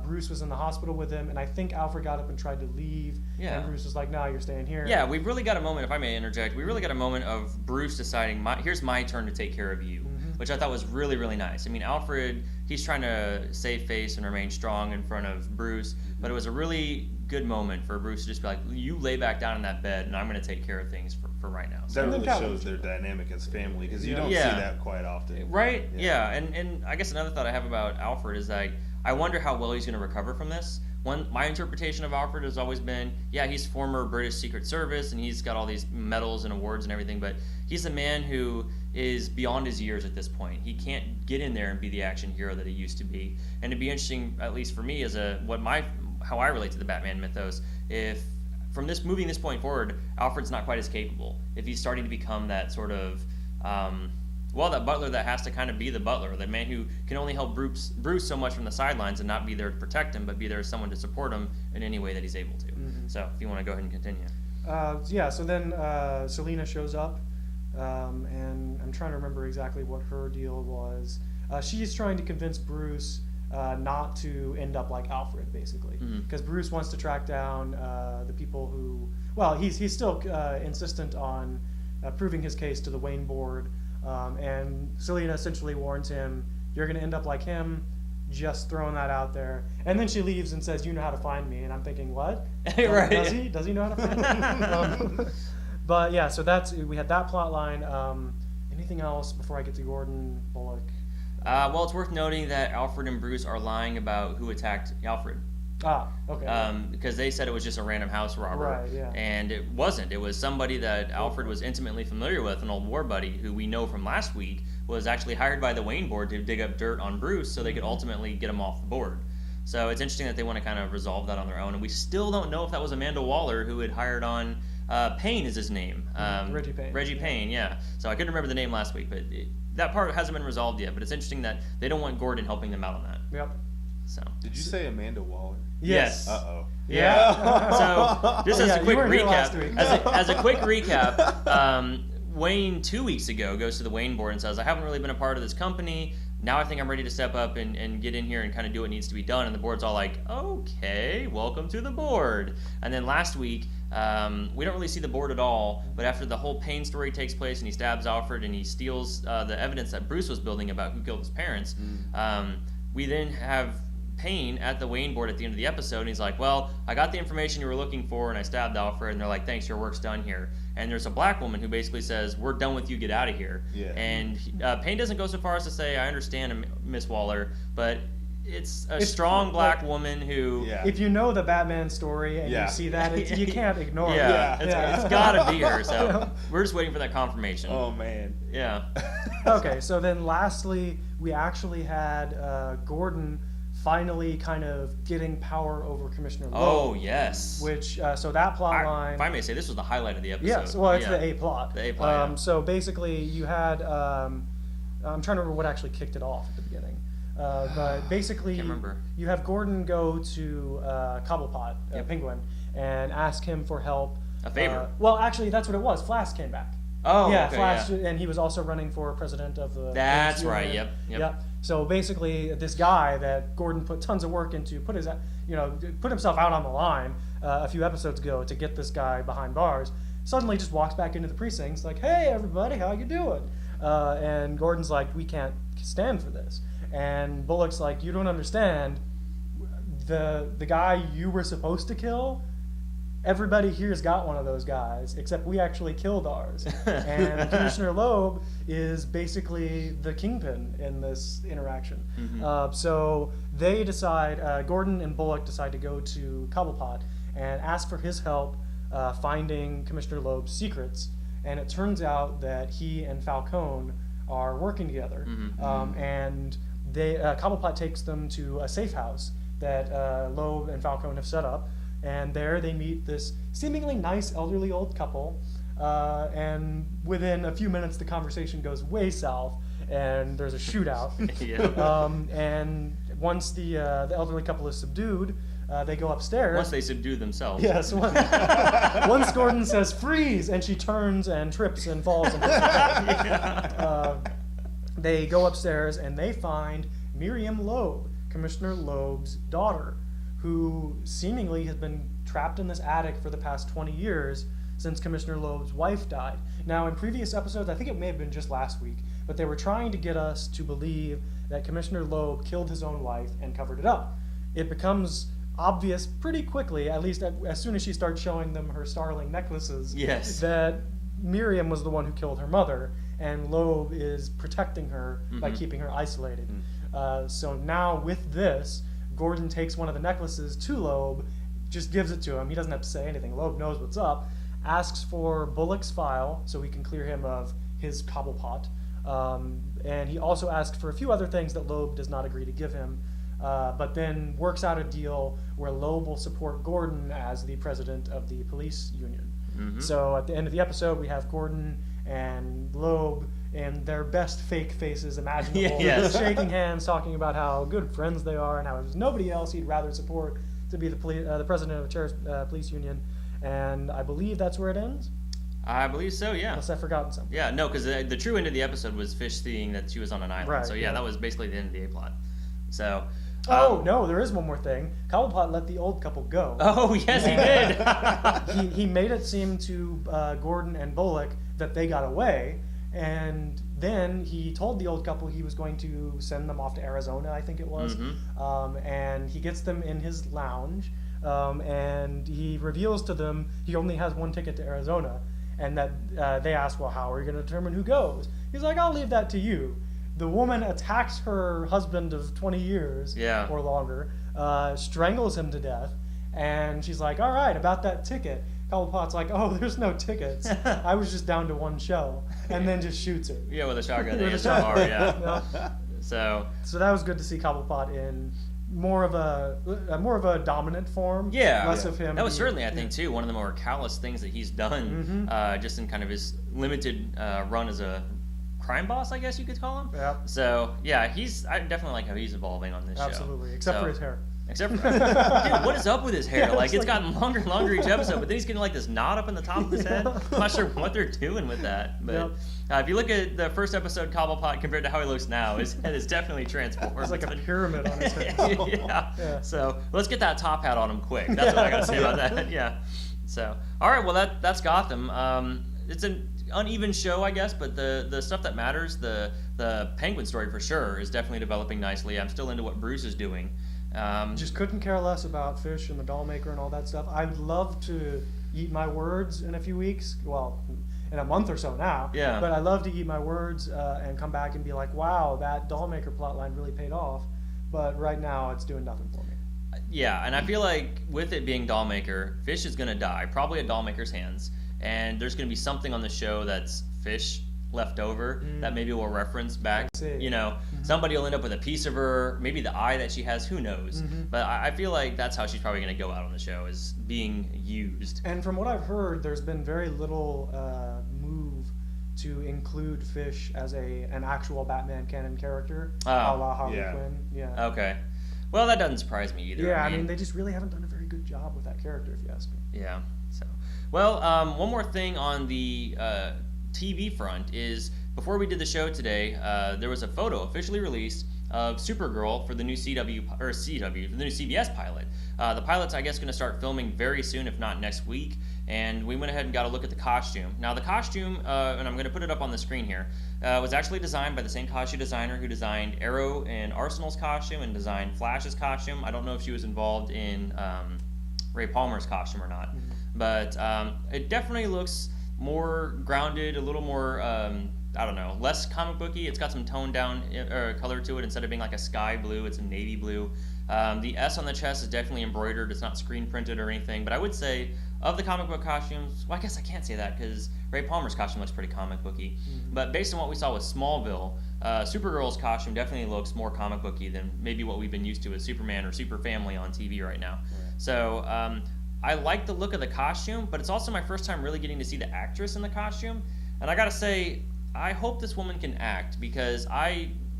Bruce was in the hospital with him, and I think Alfred got up and tried to leave. And Bruce was like, "No, you're staying here." We really got a moment, if I may interject, we really got a moment of Bruce deciding, here's my turn to take care of you, which I thought was really, really nice. I mean, Alfred, he's trying to save face and remain strong in front of Bruce, but it was a really good moment for Bruce to just be like, you lay back down in that bed, and I'm going to take care of things for right now. That really shows their dynamic as family, because you don't see that quite often. Right? And I guess another thought I have about Alfred is like, I wonder how well he's going to recover from this. My interpretation of Alfred has always been, he's former British Secret Service, and he's got all these medals and awards and everything, but he's a man who is beyond his years at this point. He can't get in there and be the action hero that he used to be. And it'd be interesting, at least for me, as how I relate to the Batman mythos, if from moving this point forward, Alfred's not quite as capable. If he's starting to become that sort of... that butler that has to kind of be the butler, the man who can only help Bruce so much from the sidelines and not be there to protect him, but be there as someone to support him in any way that he's able to. So if you want to go ahead and continue. So then Selena shows up, and I'm trying to remember exactly what her deal was. She's trying to convince Bruce not to end up like Alfred, basically, because Bruce wants to track down the people who... Well, he's still insistent on proving his case to the Wayne board. And Selena essentially warns him, you're going to end up like him, just throwing that out there. And then she leaves and says, you know how to find me. And I'm thinking, what? Right. Does he know how to find me? But so we had that plot line. Anything else before I get to Gordon Bullock? It's worth noting that Alfred and Bruce are lying about who attacked Alfred. Okay. Because they said it was just a random house robber. Right, yeah. And it wasn't. It was somebody that Alfred was intimately familiar with, an old war buddy who we know from last week was actually hired by the Wayne board to dig up dirt on Bruce so they could ultimately get him off the board. So it's interesting that they want to kind of resolve that on their own. And we still don't know if that was Amanda Waller who had hired on Payne is his name. Reggie Payne. Reggie Payne, yeah. So I couldn't remember the name last week, but that part hasn't been resolved yet. But it's interesting that they don't want Gordon helping them out on that. Yep. So. Did you say Amanda Waller? Yes. Uh-oh. Yeah. So just as a quick recap, as a quick recap, Wayne 2 weeks ago goes to the Wayne board and says, I haven't really been a part of this company. Now I think I'm ready to step up and get in here and kind of do what needs to be done. And the board's all like, okay, welcome to the board. And then last week, we don't really see the board at all, but after the whole Payne story takes place and he stabs Alfred and he steals the evidence that Bruce was building about who killed his parents, we then have Payne at the Wayne board at the end of the episode, and he's like, well, I got the information you were looking for, and I stabbed Alfred, and they're like, thanks, your work's done here. And there's a black woman who basically says, we're done with you, get out of here. Yeah. And Payne doesn't go so far as to say, I understand, Miss Waller, but it's strong black woman who... Yeah. If you know the Batman story and you see that, you can't ignore it. It's gotta be her, so we're just waiting for that confirmation. Oh, man. Yeah. Okay, so then lastly, we actually had Gordon finally kind of getting power over Commissioner Loeb. Oh, yes. Which, so that plot line... If I may say, this was the highlight of the episode. Yes, well, it's the A-plot. The A-plot, So basically, you had... I'm trying to remember what actually kicked it off at the beginning. But basically, Can't remember. You have Gordon go to Cobblepot, Penguin, and ask him for help. A favor. Well, actually, that's what it was. Flash came back. Oh, yeah, okay, Flash, and he was also running for president of the... That's right, yep. So basically, this guy that Gordon put tons of work into, put himself out on the line a few episodes ago to get this guy behind bars, suddenly just walks back into the precincts like, hey, everybody, how you doing? And Gordon's like, we can't stand for this. And Bullock's like, you don't understand. The guy you were supposed to kill, everybody here's got one of those guys, except we actually killed ours. And Commissioner Loeb is basically the kingpin in this interaction. So they decide, Gordon and Bullock decide to go to Cobblepot and ask for his help finding Commissioner Loeb's secrets. And it turns out that he and Falcone are working together. And Cobblepot takes them to a safe house that Loeb and Falcone have set up. And there they meet this seemingly nice elderly old couple, and within a few minutes the conversation goes way south, and there's a shootout. And once the elderly couple is subdued, they go upstairs. Once they subdue themselves. Yes. Once Gordon says freeze, and she turns and trips and falls. And they go upstairs and they find Miriam Loeb, Commissioner Loeb's daughter, who seemingly has been trapped in this attic for the past 20 years since Commissioner Loeb's wife died. Now, in previous episodes, I think it may have been just last week, but they were trying to get us to believe that Commissioner Loeb killed his own wife and covered it up. It becomes obvious pretty quickly, at least as soon as she starts showing them her starling necklaces, that Miriam was the one who killed her mother, and Loeb is protecting her by keeping her isolated. So now with this, Gordon takes one of the necklaces to Loeb, just gives it to him. He doesn't have to say anything. Loeb knows what's up. Asks for Bullock's file so we can clear him of his Cobblepot. And he also asks for a few other things that Loeb does not agree to give him, but then works out a deal where Loeb will support Gordon as the president of the police union. So at the end of the episode, we have Gordon and Loeb in their best fake faces imaginable, shaking hands, talking about how good friends they are, and how there's nobody else he'd rather support to be the president of the police union. And I believe that's where it ends. I believe so, yeah. Unless I've forgotten something. Yeah, no, because the true end of the episode was Fish seeing that she was on an island. Right, so yeah, that was basically the end of the A-plot. So. No, there is one more thing. Cobblepot let the old couple go. Oh, yes, he did. he made it seem to Gordon and Bullock that they got away, and then he told the old couple he was going to send them off to Arizona, I think it was. And he gets them in his lounge, and he reveals to them he only has one ticket to Arizona, and that they ask, well, how are you going to determine who goes? He's like, I'll leave that to you. The woman attacks her husband of 20 years or longer, strangles him to death, and she's like, all right, about that ticket. Cobblepot's like, oh, there's no tickets. I was just down to one show, and then just shoots her. Yeah, with a shotgun. ASMR, yeah. So that was good to see Cobblepot in more of a dominant form. Yeah, less of him. That was certainly, I think, too, one of the more callous things that he's done, just in kind of his limited run as a crime boss, I guess you could call him. Yeah. So yeah, I definitely like how he's evolving on this show. Absolutely, except for his hair. Except for, dude, what is up with his hair? Yeah, like, it's gotten longer and longer each episode, but then he's getting like this knot up in the top of his head. I'm not sure what they're doing with that. But if you look at the first episode, Cobblepot, compared to how he looks now, his head is definitely transformed. It's like a pyramid on his head. Yeah. So let's get that top hat on him quick. That's what I gotta say about that. Yeah. So, all right, well, that's Gotham. It's an uneven show, I guess, but the stuff that matters, the Penguin story for sure, is definitely developing nicely. I'm still into what Bruce is doing. Just couldn't care less about Fish and the doll maker and all that stuff. I'd love to eat my words in a few weeks. Well, in a month or so now. Yeah. But I'd love to eat my words and come back and be like, wow, that doll maker plotline really paid off. But right now, it's doing nothing for me. Yeah, and I feel like with it being Dollmaker, Fish is going to die, probably at Dollmaker's hands. And there's going to be something on the show that's Fish left over that maybe we'll reference back. Somebody will end up with a piece of her, maybe the eye that she has, who knows. But I feel like that's how she's probably going to go out on the show, is being used. And from what I've heard, there's been very little move to include Fish as an actual Batman canon character, a la Harley Quinn. Yeah. Okay. Well, that doesn't surprise me either. Yeah, I mean, they just really haven't done a very good job with that character, if you ask me. Yeah. So, well, one more thing on the TV front is, before we did the show today, there was a photo officially released of Supergirl for the new for the new CBS pilot. The pilot's, I guess, going to start filming very soon, if not next week. And we went ahead and got a look at the costume. Now, the costume, and I'm going to put it up on the screen here, was actually designed by the same costume designer who designed Arrow and Arsenal's costume and designed Flash's costume. I don't know if she was involved in Ray Palmer's costume or not. But it definitely looks more grounded, a little more, I don't know, less comic booky. It's got some toned down color to it. Instead of being like a sky blue, it's a navy blue. The S on the chest is definitely embroidered. It's not screen printed or anything. But I would say, of the comic book costumes, well, I guess I can't say that because Ray Palmer's costume looks pretty comic booky. But based on what we saw with Smallville, Supergirl's costume definitely looks more comic booky than maybe what we've been used to with Superman or Super Family on TV right now. So I like the look of the costume, but it's also my first time really getting to see the actress in the costume. And I gotta say, I hope this woman can act, because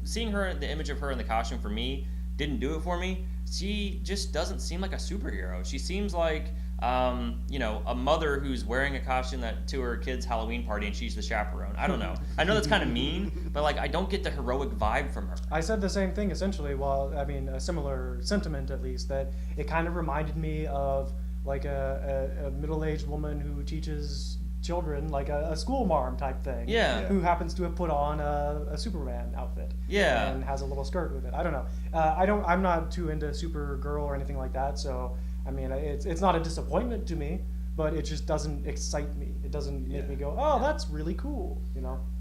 seeing her, the image of her in the costume for me, didn't do it for me. She just doesn't seem like a superhero. She seems like, a mother who's wearing a costume to her kid's Halloween party and she's the chaperone. I don't know. I know that's kind of mean, but I don't get the heroic vibe from her. I said the same thing essentially. Well, I mean, a similar sentiment at least, that it kind of reminded me of like a middle-aged woman who teaches children, like a school marm type thing. Yeah. Who happens to have put on a Superman outfit. Yeah. And has a little skirt with it. I don't know. I'm not too into Supergirl or anything like that, so I mean, it's not a disappointment to me, but it just doesn't excite me. It doesn't make me go, oh, that's really cool,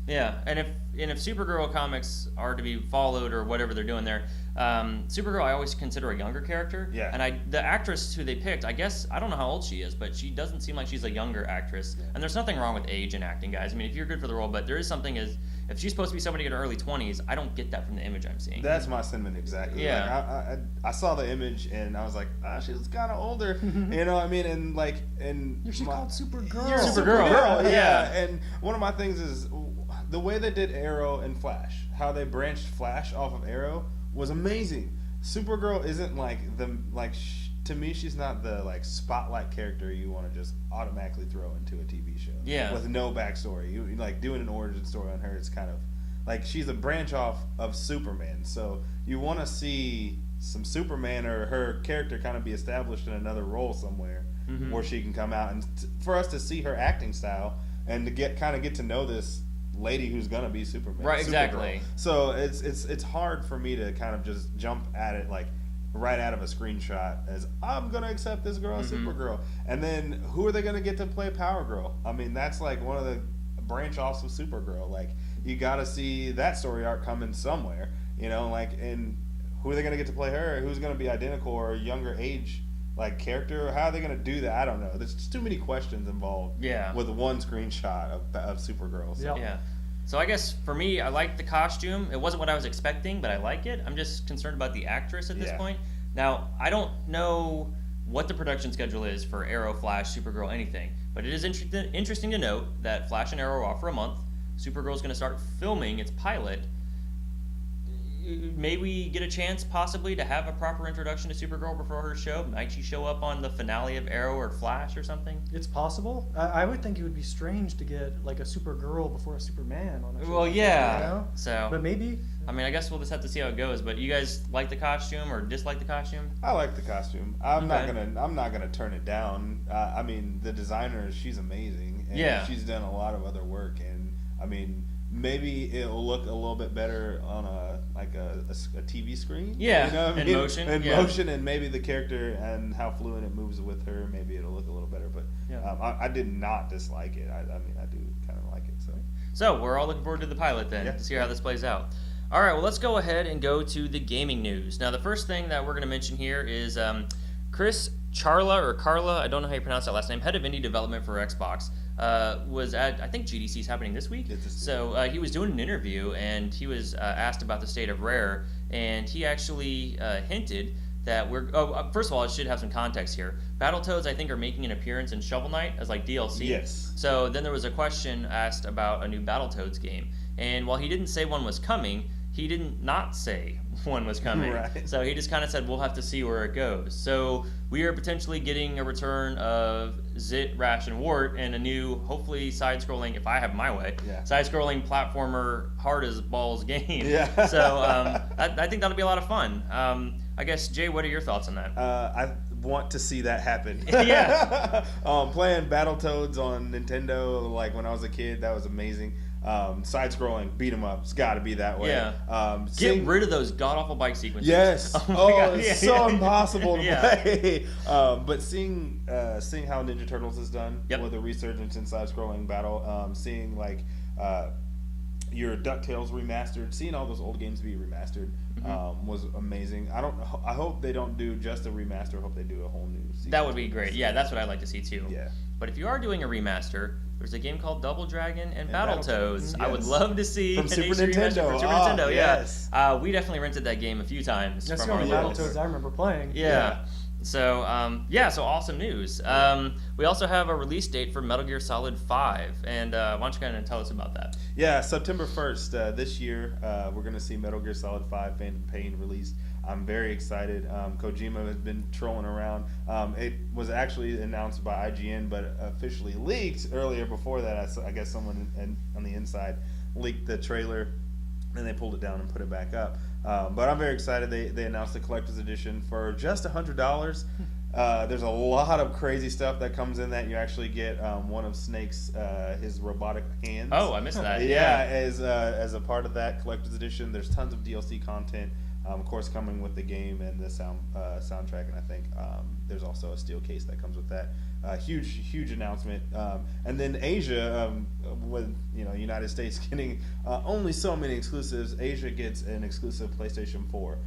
Yeah, and if Supergirl comics are to be followed or whatever they're doing there, Supergirl I always consider a younger character. Yeah. And the actress who they picked, I guess, I don't know how old she is, but she doesn't seem like she's a younger actress. Yeah. And there's nothing wrong with age in acting, guys. I mean, if you're good for the role, but there is something if she's supposed to be somebody in her early 20s, I don't get that from the image I'm seeing. That's my sentiment exactly. Yeah. I saw the image and I was like, she's kind of older. You know what I mean? And she's called Supergirl. Supergirl. Yeah. And one of my things is the way they did Arrow and Flash, how they branched Flash off of Arrow was amazing. Supergirl isn't to me, she's not the spotlight character you want to just automatically throw into a TV show. Yeah. With no backstory. You doing an origin story on her, it's kind of she's a branch off of Superman. So you want to see some Superman or her character kind of be established in another role somewhere where she can come out, and for us to see her acting style and to get to know this lady who's gonna be Superman. Right, Supergirl. exactly. So it's hard for me to kind of just jump at it right out of a screenshot as I'm gonna accept this girl as Supergirl, and then who are they gonna get to play Power Girl? I mean, that's one of the branch offs of Supergirl. You gotta see that story arc coming somewhere, and who are they gonna get to play her? Who's gonna be identical or younger age character? How are they gonna do that? I don't know. There's just too many questions involved. Yeah. With one screenshot of Supergirl. So. Yeah. So I guess for me, I like the costume. It wasn't what I was expecting, but I like it. I'm just concerned about the actress at this point. Now, I don't know what the production schedule is for Arrow, Flash, Supergirl, anything, but it is interesting to note that Flash and Arrow are off for a month. Supergirl is going to start filming its pilot. May we get a chance, possibly, to have a proper introduction to Supergirl before her show? Might she show up on the finale of Arrow or Flash or something? It's possible. I would think it would be strange to get like a Supergirl before a Superman on a show. Well, yeah. You know? So, but maybe. I mean, I guess we'll just have to see how it goes. But you guys like the costume or dislike the costume? I like the costume. I'm not gonna turn it down. I mean, the designer, she's amazing, and she's done a lot of other work. And I mean, maybe it'll look a little bit better on a TV screen. Yeah, you know what I mean? in motion. In motion, and maybe the character and how fluent it moves with her, maybe it'll look a little better. But I did not dislike it. I mean, I do kind of like it. So we're all looking forward to the pilot then to see how this plays out. All right, well, let's go ahead and go to the gaming news. Now, the first thing that we're going to mention here is Chris Carla, I don't know how you pronounce that last name, head of indie development for Xbox, was at, I think GDC is happening this week. So he was doing an interview, and he was asked about the state of Rare, and he actually hinted that first of all, I should have some context here. Battletoads, I think, are making an appearance in Shovel Knight as like DLC. Yes. So then there was a question asked about a new Battletoads game, and while he didn't say one was coming, he didn't not say one was coming. Right. So he just kind of said, we'll have to see where it goes. So we are potentially getting a return of Zit, Rash, and Wart, and a new, hopefully side-scrolling, if I have my way, side-scrolling platformer, hard as balls game. Yeah. So I think that'll be a lot of fun. I guess, Jay, what are your thoughts on that? I want to see that happen. Yeah. Playing Battletoads on Nintendo, like when I was a kid, that was amazing. Side-scrolling, beat 'em up. It's got to be that way. Yeah. Get rid of those god-awful bike sequences. Yes. It's so impossible to play. But seeing how Ninja Turtles is done with a resurgence in side-scrolling battle, seeing like your DuckTales remastered, seeing all those old games be remastered was amazing. I hope they don't do just a remaster. I hope they do a whole new sequel. That would be great. Yeah, that's what I'd like to see too. Yeah. But if you are doing a remaster, there's a game called Double Dragon and Battletoads. Yes. I would love to see from an Super HD remaster Nintendo. from Super Nintendo. Yes. We definitely rented that game a few times. That's from the our only locals. Battletoads I remember playing. Yeah. So so awesome news. We also have a release date for Metal Gear Solid 5, and why don't you kind of tell us about that? Yeah, September 1st this year, we're going to see Metal Gear Solid 5 Phantom Pain released. I'm very excited. Kojima has been trolling around. It was actually announced by IGN, but officially leaked earlier before that. I guess someone on the inside leaked the trailer, and they pulled it down and put it back up. But I'm very excited. They announced the collector's edition for just $100. There's a lot of crazy stuff that comes in that. You actually get one of Snake's his robotic hands. Oh, I missed that. As a part of that collector's edition. There's tons of DLC content. Of course, coming with the game and the soundtrack, and I think there's also a steel case that comes with that. Huge announcement. And then Asia, with United States getting only so many exclusives, Asia gets an exclusive PlayStation 4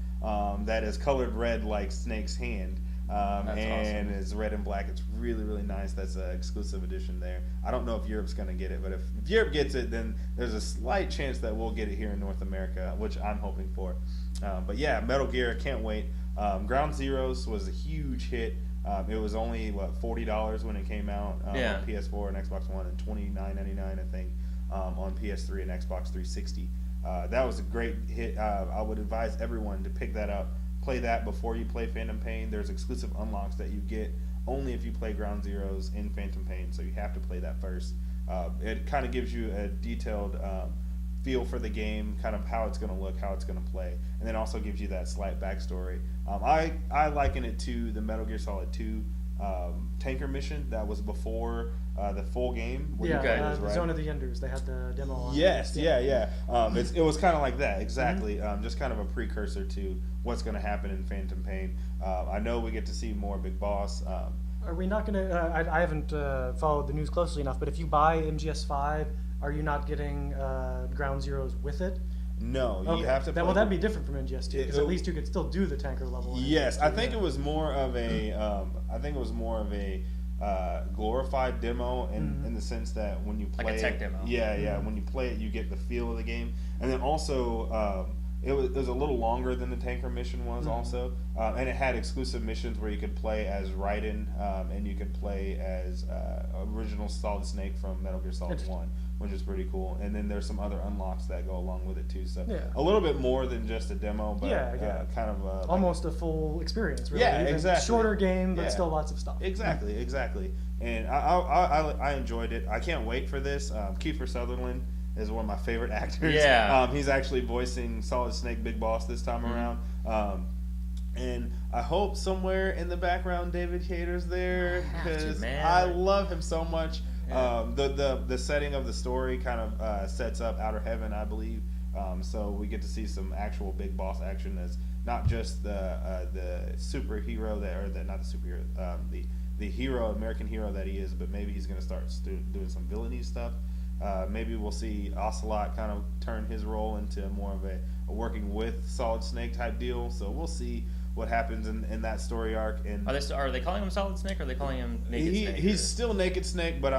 that is colored red like Snake's hand. And awesome. It's red and black. It's really, really nice. That's an exclusive edition there. I don't know if Europe's going to get it, but if Europe gets it, then there's a slight chance that we'll get it here in North America, which I'm hoping for. But yeah, Metal Gear, can't wait. Ground Zeroes was a huge hit. It was only $40 when it came out on PS4 and Xbox One, and $29.99 I think on PS3 and Xbox 360. That was a great hit. I would advise everyone to pick that up. Play that before you play Phantom Pain. There's exclusive unlocks that you get only if you play Ground Zeroes in Phantom Pain, so you have to play that first. It kind of gives you a detailed feel for the game, kind of how it's going to look, how it's going to play, and then also gives you that slight backstory. I liken it to the Metal Gear Solid 2 tanker mission that was before the full game. Zone of the Enders. They had the demo on. Yes, yeah. It was kind of like that, exactly. Just kind of a precursor to what's going to happen in Phantom Pain. I know we get to see more Big Boss. Are we not going to... I haven't followed the news closely enough, but if you buy MGS5, are you not getting Ground Zeroes with it? No, you have to. That'd be different from MGS2 because at least you could still do the tanker level. Yes, I think it was more of a. Glorified demo in the sense that when you play like a tech demo. When you play it, you get the feel of the game, and then also It was a little longer than the tanker mission was also, and it had exclusive missions where you could play as Raiden, and you could play as original Solid Snake from Metal Gear Solid 1, which is pretty cool. And then there's some other unlocks that go along with it too. So a little bit more than just a demo, but kind of almost a full experience. Really. Yeah, exactly. Shorter game, but still lots of stuff. Exactly. And I enjoyed it. I can't wait for this. Kiefer Sutherland is one of my favorite actors. Yeah. He's actually voicing Solid Snake Big Boss this time around. And I hope somewhere in the background David Hayter's there, because I love him so much. Yeah. The setting of the story kind of sets up Outer Heaven, I believe. So we get to see some actual Big Boss action as not just the superhero not the superhero, the hero, American hero that he is, but maybe he's going to start doing some villainy stuff. Maybe we'll see Ocelot kind of turn his role into more of a working with Solid Snake type deal. So we'll see what happens in that story arc. And are they calling him Solid Snake, or are they calling him Naked Snake? He's still Naked Snake, but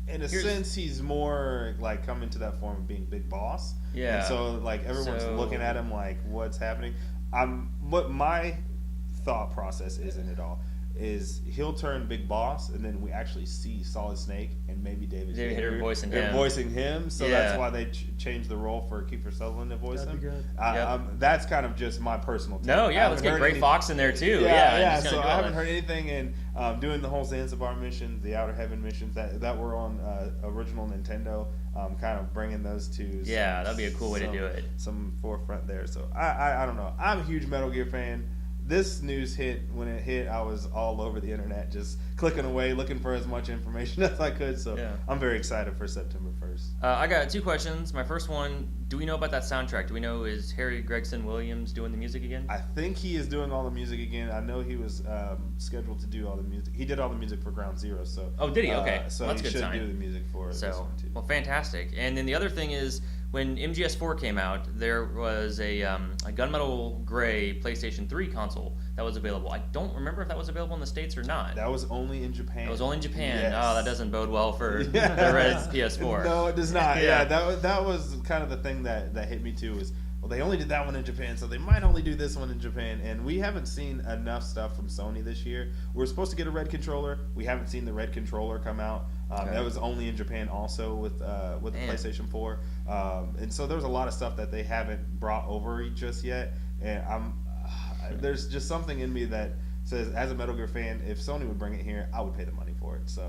in a sense he's more like coming to that form of being Big Boss. Yeah. And so like everyone's looking at him like, what's happening? What my thought process is in it all is he'll turn Big Boss, and then we actually see Solid Snake and maybe David Hayter voicing him. So that's why they changed the role for Kiefer Sutherland to voice him. That's kind of just my personal take. Let's get Gray Fox in there too. So I haven't heard anything, and doing the whole Zanzibar missions, the Outer Heaven missions that were on original Nintendo, kind of bringing those to that'd be a cool way to do it. Some forefront there. So I don't know. I'm a huge Metal Gear fan. This news when it hit, I was all over the internet, just clicking away, looking for as much information as I could. So I'm very excited for September 1st. I got 2 questions. My first one, do we know about that soundtrack? Do we know, is Harry Gregson Williams doing the music again? I think he is doing all the music again. I know he was scheduled to do all the music. He did all the music for Ground Zero. So did he? Okay. So that's he good should sign. do the music for this one too. Well, fantastic. And then the other thing is, when MGS4 came out, there was a Gunmetal Gray PlayStation 3 console that was available. I don't remember if that was available in the States or not. That was only in Japan. It was only in Japan. Yes. Oh, that doesn't bode well for the Red's PS4. No, it does not. That was kind of the thing that hit me too. Was, well, they only did that one in Japan, so they might only do this one in Japan. And we haven't seen enough stuff from Sony this year. We're supposed to get a red controller. We haven't seen the red controller come out. That was only in Japan also with the PlayStation 4. And so there's a lot of stuff that they haven't brought over just yet. And there's just something in me that says, as a Metal Gear fan, if Sony would bring it here, I would pay the money for it. So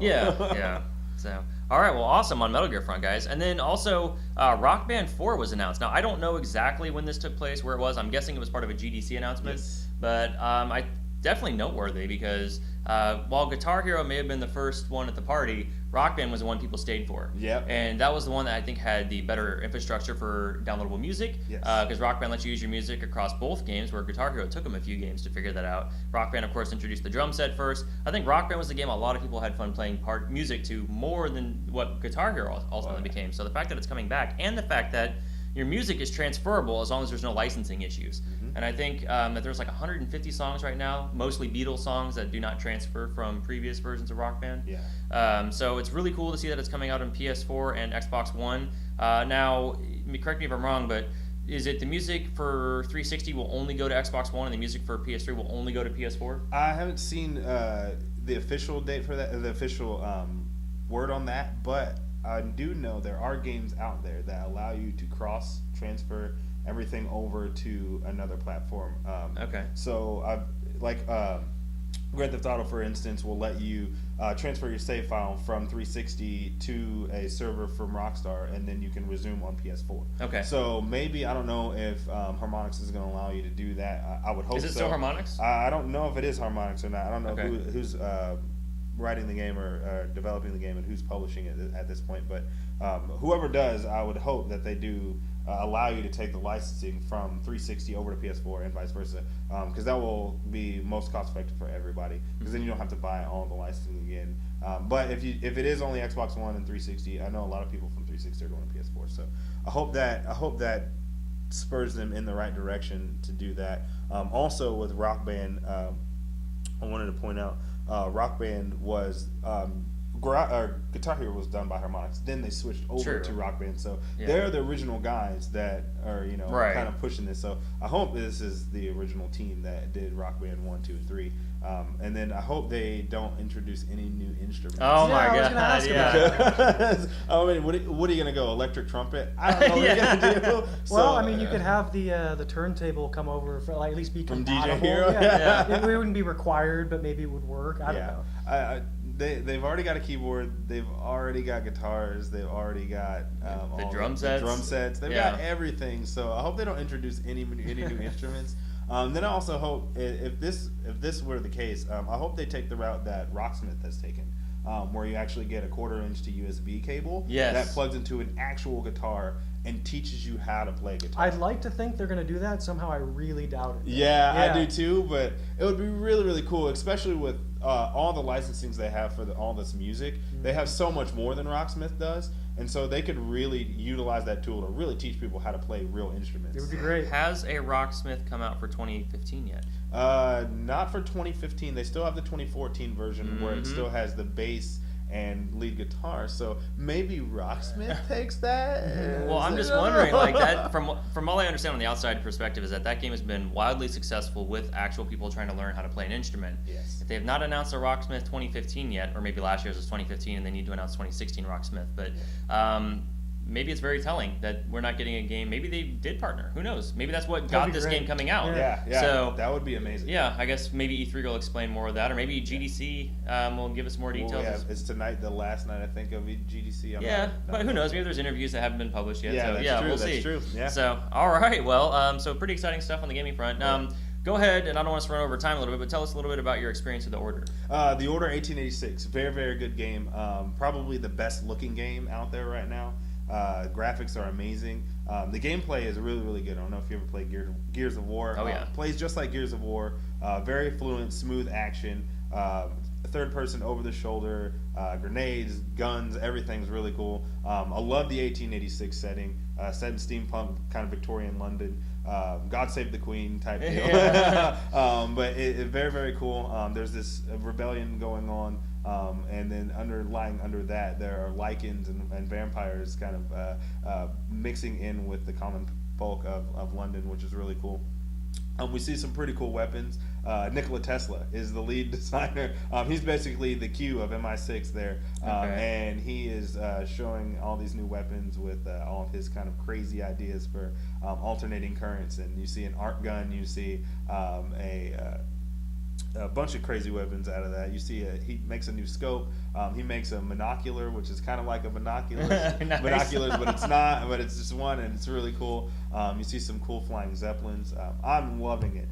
So, all right, well, awesome on Metal Gear front, guys. And then also, Rock Band 4 was announced. Now, I don't know exactly when this took place, where it was. I'm guessing it was part of a GDC announcement. Yes. But I definitely noteworthy because while Guitar Hero may have been the first one at the party, Rock Band was the one people stayed for. Yep. And that was the one that I think had the better infrastructure for downloadable music. Yes. Because Rock Band lets you use your music across both games, where Guitar Hero took them a few games to figure that out. Rock Band, of course, introduced the drum set first. I think Rock Band was the game a lot of people had fun playing music to more than what Guitar Hero ultimately became. So the fact that it's coming back, and the fact that your music is transferable as long as there's no licensing issues. Mm-hmm. And I think that there's like 150 songs right now, mostly Beatles songs that do not transfer from previous versions of Rock Band. Yeah. So it's really cool to see that it's coming out on PS4 and Xbox One. Now, correct me if I'm wrong, but is it the music for 360 will only go to Xbox One and the music for PS3 will only go to PS4? I haven't seen the official date for that, the official word on that, but I do know there are games out there that allow you to cross-transfer everything over to another platform. Okay. So, Grand Theft Auto, for instance, will let you transfer your save file from 360 to a server from Rockstar, and then you can resume on PS4. Okay. So maybe, I don't know if Harmonix is going to allow you to do that. I would hope so. Is it still Harmonix? I don't know if it is Harmonix or not. I don't know who's writing the game or developing the game and who's publishing it at this point. But whoever does, I would hope that they do allow you to take the licensing from 360 over to PS4 and vice versa, because that will be most cost effective for everybody, because then you don't have to buy all the licensing again. But if it is only Xbox One and 360, I know a lot of people from 360 are going to PS4. So I hope that spurs them in the right direction to do that. Also with Rock Band, I wanted to point out, Rock Band was Guitar Hero was done by Harmonix. Then they switched over True. to Rock Band. So Yeah. they're the original guys that are, Right. kind of pushing this. So I hope this is the original team that did Rock Band 1, 2, and 3. And then I hope they don't introduce any new instruments. Oh Yeah, my I was god! gonna ask Yeah. I mean, what are you gonna go? Electric trumpet? I don't know what Yeah. you're gonna do. Well, I mean, you could have the turntable come over for like at least be From compatible. DJ Hero? Yeah. Yeah. It wouldn't be required, but maybe it would work. I don't know. They've already got a keyboard. They've already got guitars. They've already got The all drum sets. The drum sets. They've Yeah. got everything. So I hope they don't introduce any new instruments. Then I also hope if this were the case, I hope they take the route that Rocksmith has taken, where you actually get a 1/4 inch to USB cable Yes. that plugs into an actual guitar and teaches you how to play guitar. I'd like to think they're going to do that. Somehow I really doubt it. Yeah, I do too, but it would be really, really cool, especially with all the licensings they have for all this music. They have so much more than Rocksmith does, and so they could really utilize that tool to really teach people how to play real instruments. It would be great. Has a Rocksmith come out for 2015 yet? Not for 2015. They still have the 2014 version where it still has the bass and lead guitar. So maybe Rocksmith takes that. Well, I'm just wondering, like that. From all I understand on the outside perspective, is that game has been wildly successful with actual people trying to learn how to play an instrument. Yes. If they have not announced a Rocksmith 2015 yet, or maybe last year's was 2015, and they need to announce 2016 Rocksmith, but maybe it's very telling that we're not getting a game. Maybe they did partner. Who knows? Maybe that's what got be this great. game coming out. Yeah. So that would be amazing. yeah, I guess maybe E3 will explain more of that, or maybe GDC will give us more Well, details. yeah, it's tonight, the last night, I think, of GDC. But who knows? Maybe there's interviews that haven't been published yet. Yeah, so that's yeah, true, we'll that's see. true, yeah. So all right, well, so pretty exciting stuff on the gaming front. Go ahead, and I don't want us to run over time a little bit, but tell us a little bit about your experience with The Order. The Order 1886, very, very good game. Probably the best looking game out there right now. Graphics are amazing. The gameplay is really, really good. I don't know if you ever played Gears of War. Oh, yeah. Plays just like Gears of War. Very fluent, smooth action. Third person over the shoulder, grenades, guns, everything's really cool. I love the 1886 setting, set in steampunk, kind of Victorian London. God Save the Queen type deal. Yeah. But it very, very cool. There's this rebellion going on, and then underlying under that, there are lichens and vampires kind of mixing in with the common folk of London, which is really cool. We see some pretty cool weapons. Nikola Tesla is the lead designer. He's basically the Q of MI6 there. And he is showing all these new weapons with all of his kind of crazy ideas for alternating currents. And you see an arc gun, you see a bunch of crazy weapons out of that. You see he makes a new scope. He makes a monocular, which is kind of like a binoculars, Nice. binoculars, but it's not. But it's just one, and it's really cool. You see some cool flying zeppelins. I'm loving it.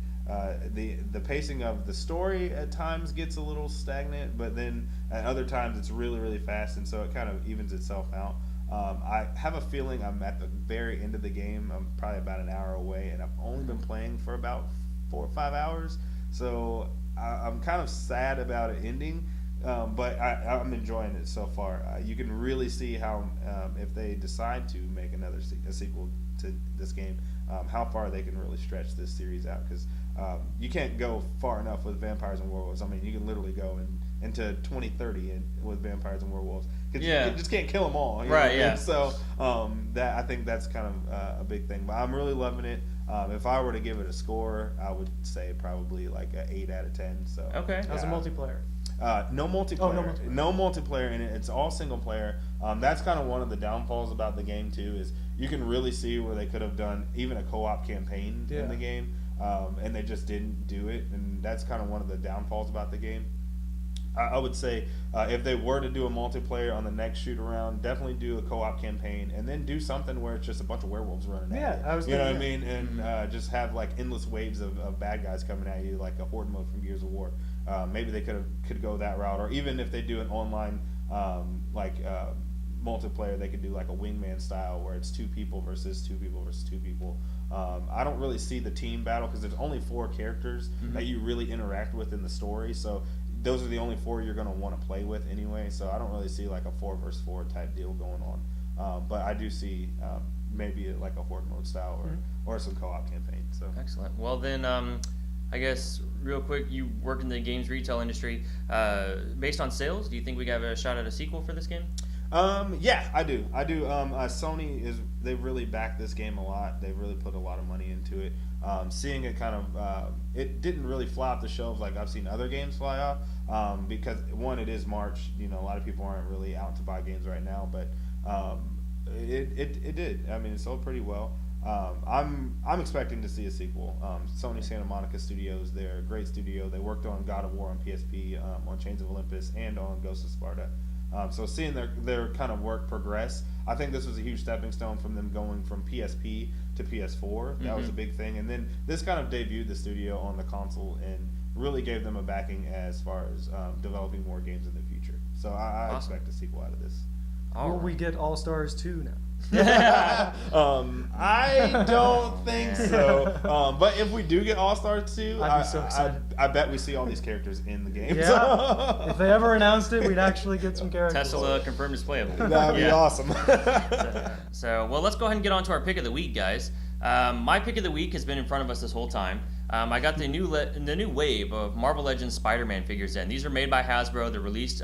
The pacing of the story at times gets a little stagnant, but then at other times it's really, really fast, and so it kind of evens itself out. I have a feeling I'm at the very end of the game. I'm probably about an hour away, and I've only been playing for about 4 or 5 hours. So I'm kind of sad about it ending, but I'm enjoying it so far. You can really see how, if they decide to make a sequel to this game, how far they can really stretch this series out, because you can't go far enough with vampires and werewolves. I mean, you can literally go into 2030 with vampires and werewolves, because you just can't kill them all. You know what I mean? So that, I think that's kind of a big thing. But I'm really loving it. If I were to give it a score, I would say probably like an 8 out of 10. So Okay. How's the multiplayer? No multiplayer. Oh, no multiplayer. No multiplayer in it. It's all single player. That's kind of one of the downfalls about the game too. Is you can really see where they could have done even a co-op campaign in the game, and they just didn't do it. And that's kind of one of the downfalls about the game. I would say if they were to do a multiplayer on the next shoot around, definitely do a co-op campaign, and then do something where it's just a bunch of werewolves running at you. I was You know what I thinking mean? And just have like endless waves of bad guys coming at you, like a horde mode from Gears of War. Maybe they could go that route, or even if they do an online multiplayer, they could do like a wingman style where it's 2 people versus 2 people versus 2 people. I don't really see the team battle because there's only 4 characters that you really interact with in the story, so those are the only 4 you're going to want to play with anyway, so I don't really see like a 4 versus 4 type deal going on. But I do see maybe like a horde mode style or some co-op campaign. So Excellent. Well then, I guess real quick, you work in the games retail industry. Based on sales, do you think we got a shot at a sequel for this game? Yeah, I do. Sony they've really backed this game a lot. They've really put a lot of money into it. Seeing it kind of, it didn't really fly off the shelves like I've seen other games fly off. Because one, it is March. You know, a lot of people aren't really out to buy games right now, but it did. I mean, it sold pretty well. I'm expecting to see a sequel. Sony Santa Monica Studios, they're a great studio. They worked on God of War on PSP, on Chains of Olympus, and on Ghost of Sparta. So seeing their kind of work progress, I think this was a huge stepping stone from them going from PSP to PS4. That was a big thing. And then this kind of debuted the studio on the console and really gave them a backing as far as developing more games in the future. So I expect a sequel out of this. Will we get All-Stars 2 now? I don't think so. But if we do get All-Stars 2, I'd be so excited. I bet we see all these characters in the game. Yeah. If they ever announced it, we'd actually get some characters. Tesla confirmed it's playable. That'd be awesome. So, well, let's go ahead and get on to our pick of the week, guys. My pick of the week has been in front of us this whole time. I got the new wave of Marvel Legends Spider-Man figures in. These are made by Hasbro. They're released,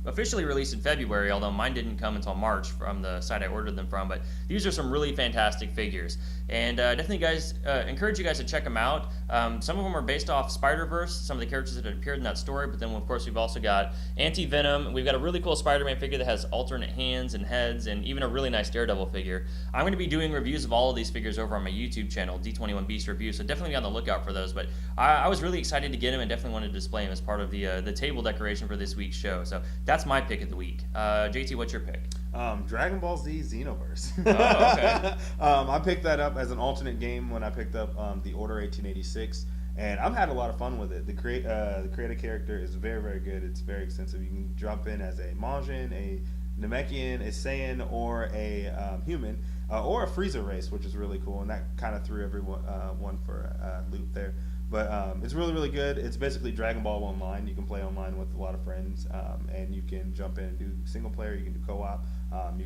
officially released in February, although mine didn't come until March from the site I ordered them from. But these are some really fantastic figures. And definitely, guys, encourage you guys to check them out. Some of them are based off Spider-Verse, some of the characters that appeared in that story. But then, of course, we've also got Anti-Venom. We've got a really cool Spider-Man figure that has alternate hands and heads, and even a really nice Daredevil figure. I'm going to be doing reviews of all of these figures over on my YouTube channel, D21 Beast Review, so definitely be on the lookout for those. But I was really excited to get them and definitely wanted to display them as part of the table decoration for this week's show. So that's my pick of the week. JT, what's your pick? Dragon Ball Z Xenoverse. Oh, okay. I picked that up as an alternate game when I picked up the Order 1886, and I've had a lot of fun with it. The creative character is very, very good. It's very extensive. You can jump in as a Majin, a Namekian, a Saiyan, or a human, or a Frieza race, which is really cool, and that kind of threw everyone one for a loop there. But it's really, really good. It's basically Dragon Ball online. You can play online with a lot of friends, and you can jump in and do single player. You can do co-op.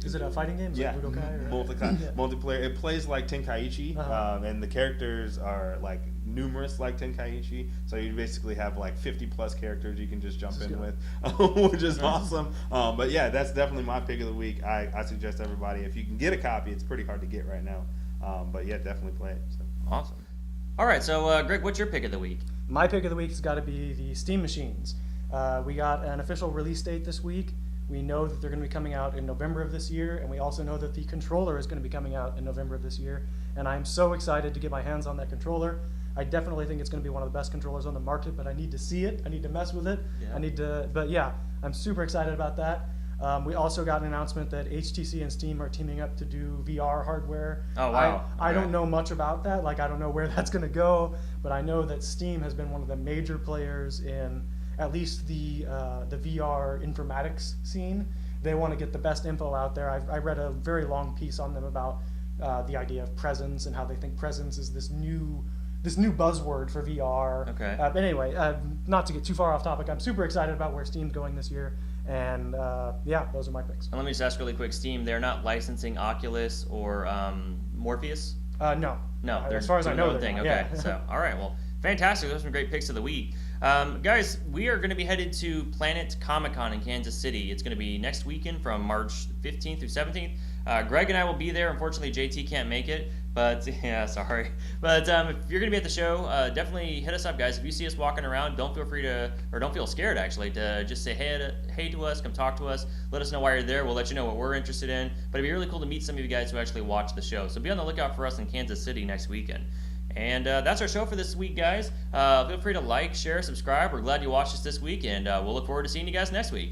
Is it a fighting game? Yeah, like Budokai, multiplayer. It plays like Tenkaichi, and the characters are like numerous like Tenkaichi. So you basically have like 50 plus characters you can just jump in with, which is awesome. But yeah, that's definitely my pick of the week. I suggest everybody, if you can get a copy, it's pretty hard to get right now. But yeah, definitely play it. So. Awesome. All right, so Greg, what's your pick of the week? My pick of the week has got to be the Steam machines. We got an official release date this week. We know that they're going to be coming out in November of this year, and we also know that the controller is going to be coming out in November of this year. And I'm so excited to get my hands on that controller. I definitely think it's going to be one of the best controllers on the market, but I need to see it. I need to mess with it. Yeah. But yeah, I'm super excited about that. We also got an announcement that HTC and Steam are teaming up to do VR hardware. Oh, wow. I don't know much about that. Like, I don't know where that's going to go, but I know that Steam has been one of the major players in at least the VR informatics scene. They want to get the best info out there. I read a very long piece on them about the idea of presence and how they think presence is this new buzzword for VR. Okay. But anyway, not to get too far off topic, I'm super excited about where Steam's going this year. And yeah, those are my picks. And let me just ask really quick, Steam, they're not licensing Oculus or Morpheus? No. No, they're as far as I know, thing. not. Okay, Yeah. So all right, well, fantastic. Those are some great picks of the week. Guys, we are going to be headed to Planet Comic-Con in Kansas City. It's going to be next weekend from March 15th through 17th. Greg and I will be there. Unfortunately, JT can't make it, but yeah, sorry. But if you're going to be at the show, definitely hit us up, guys. If you see us walking around, don't feel scared, actually, to just say hey to us, come talk to us, let us know why you're there. We'll let you know what we're interested in. But it'd be really cool to meet some of you guys who actually watch the show. So be on the lookout for us in Kansas City next weekend. And that's our show for this week, guys. Feel free to like, share, subscribe. We're glad you watched us this week, and we'll look forward to seeing you guys next week.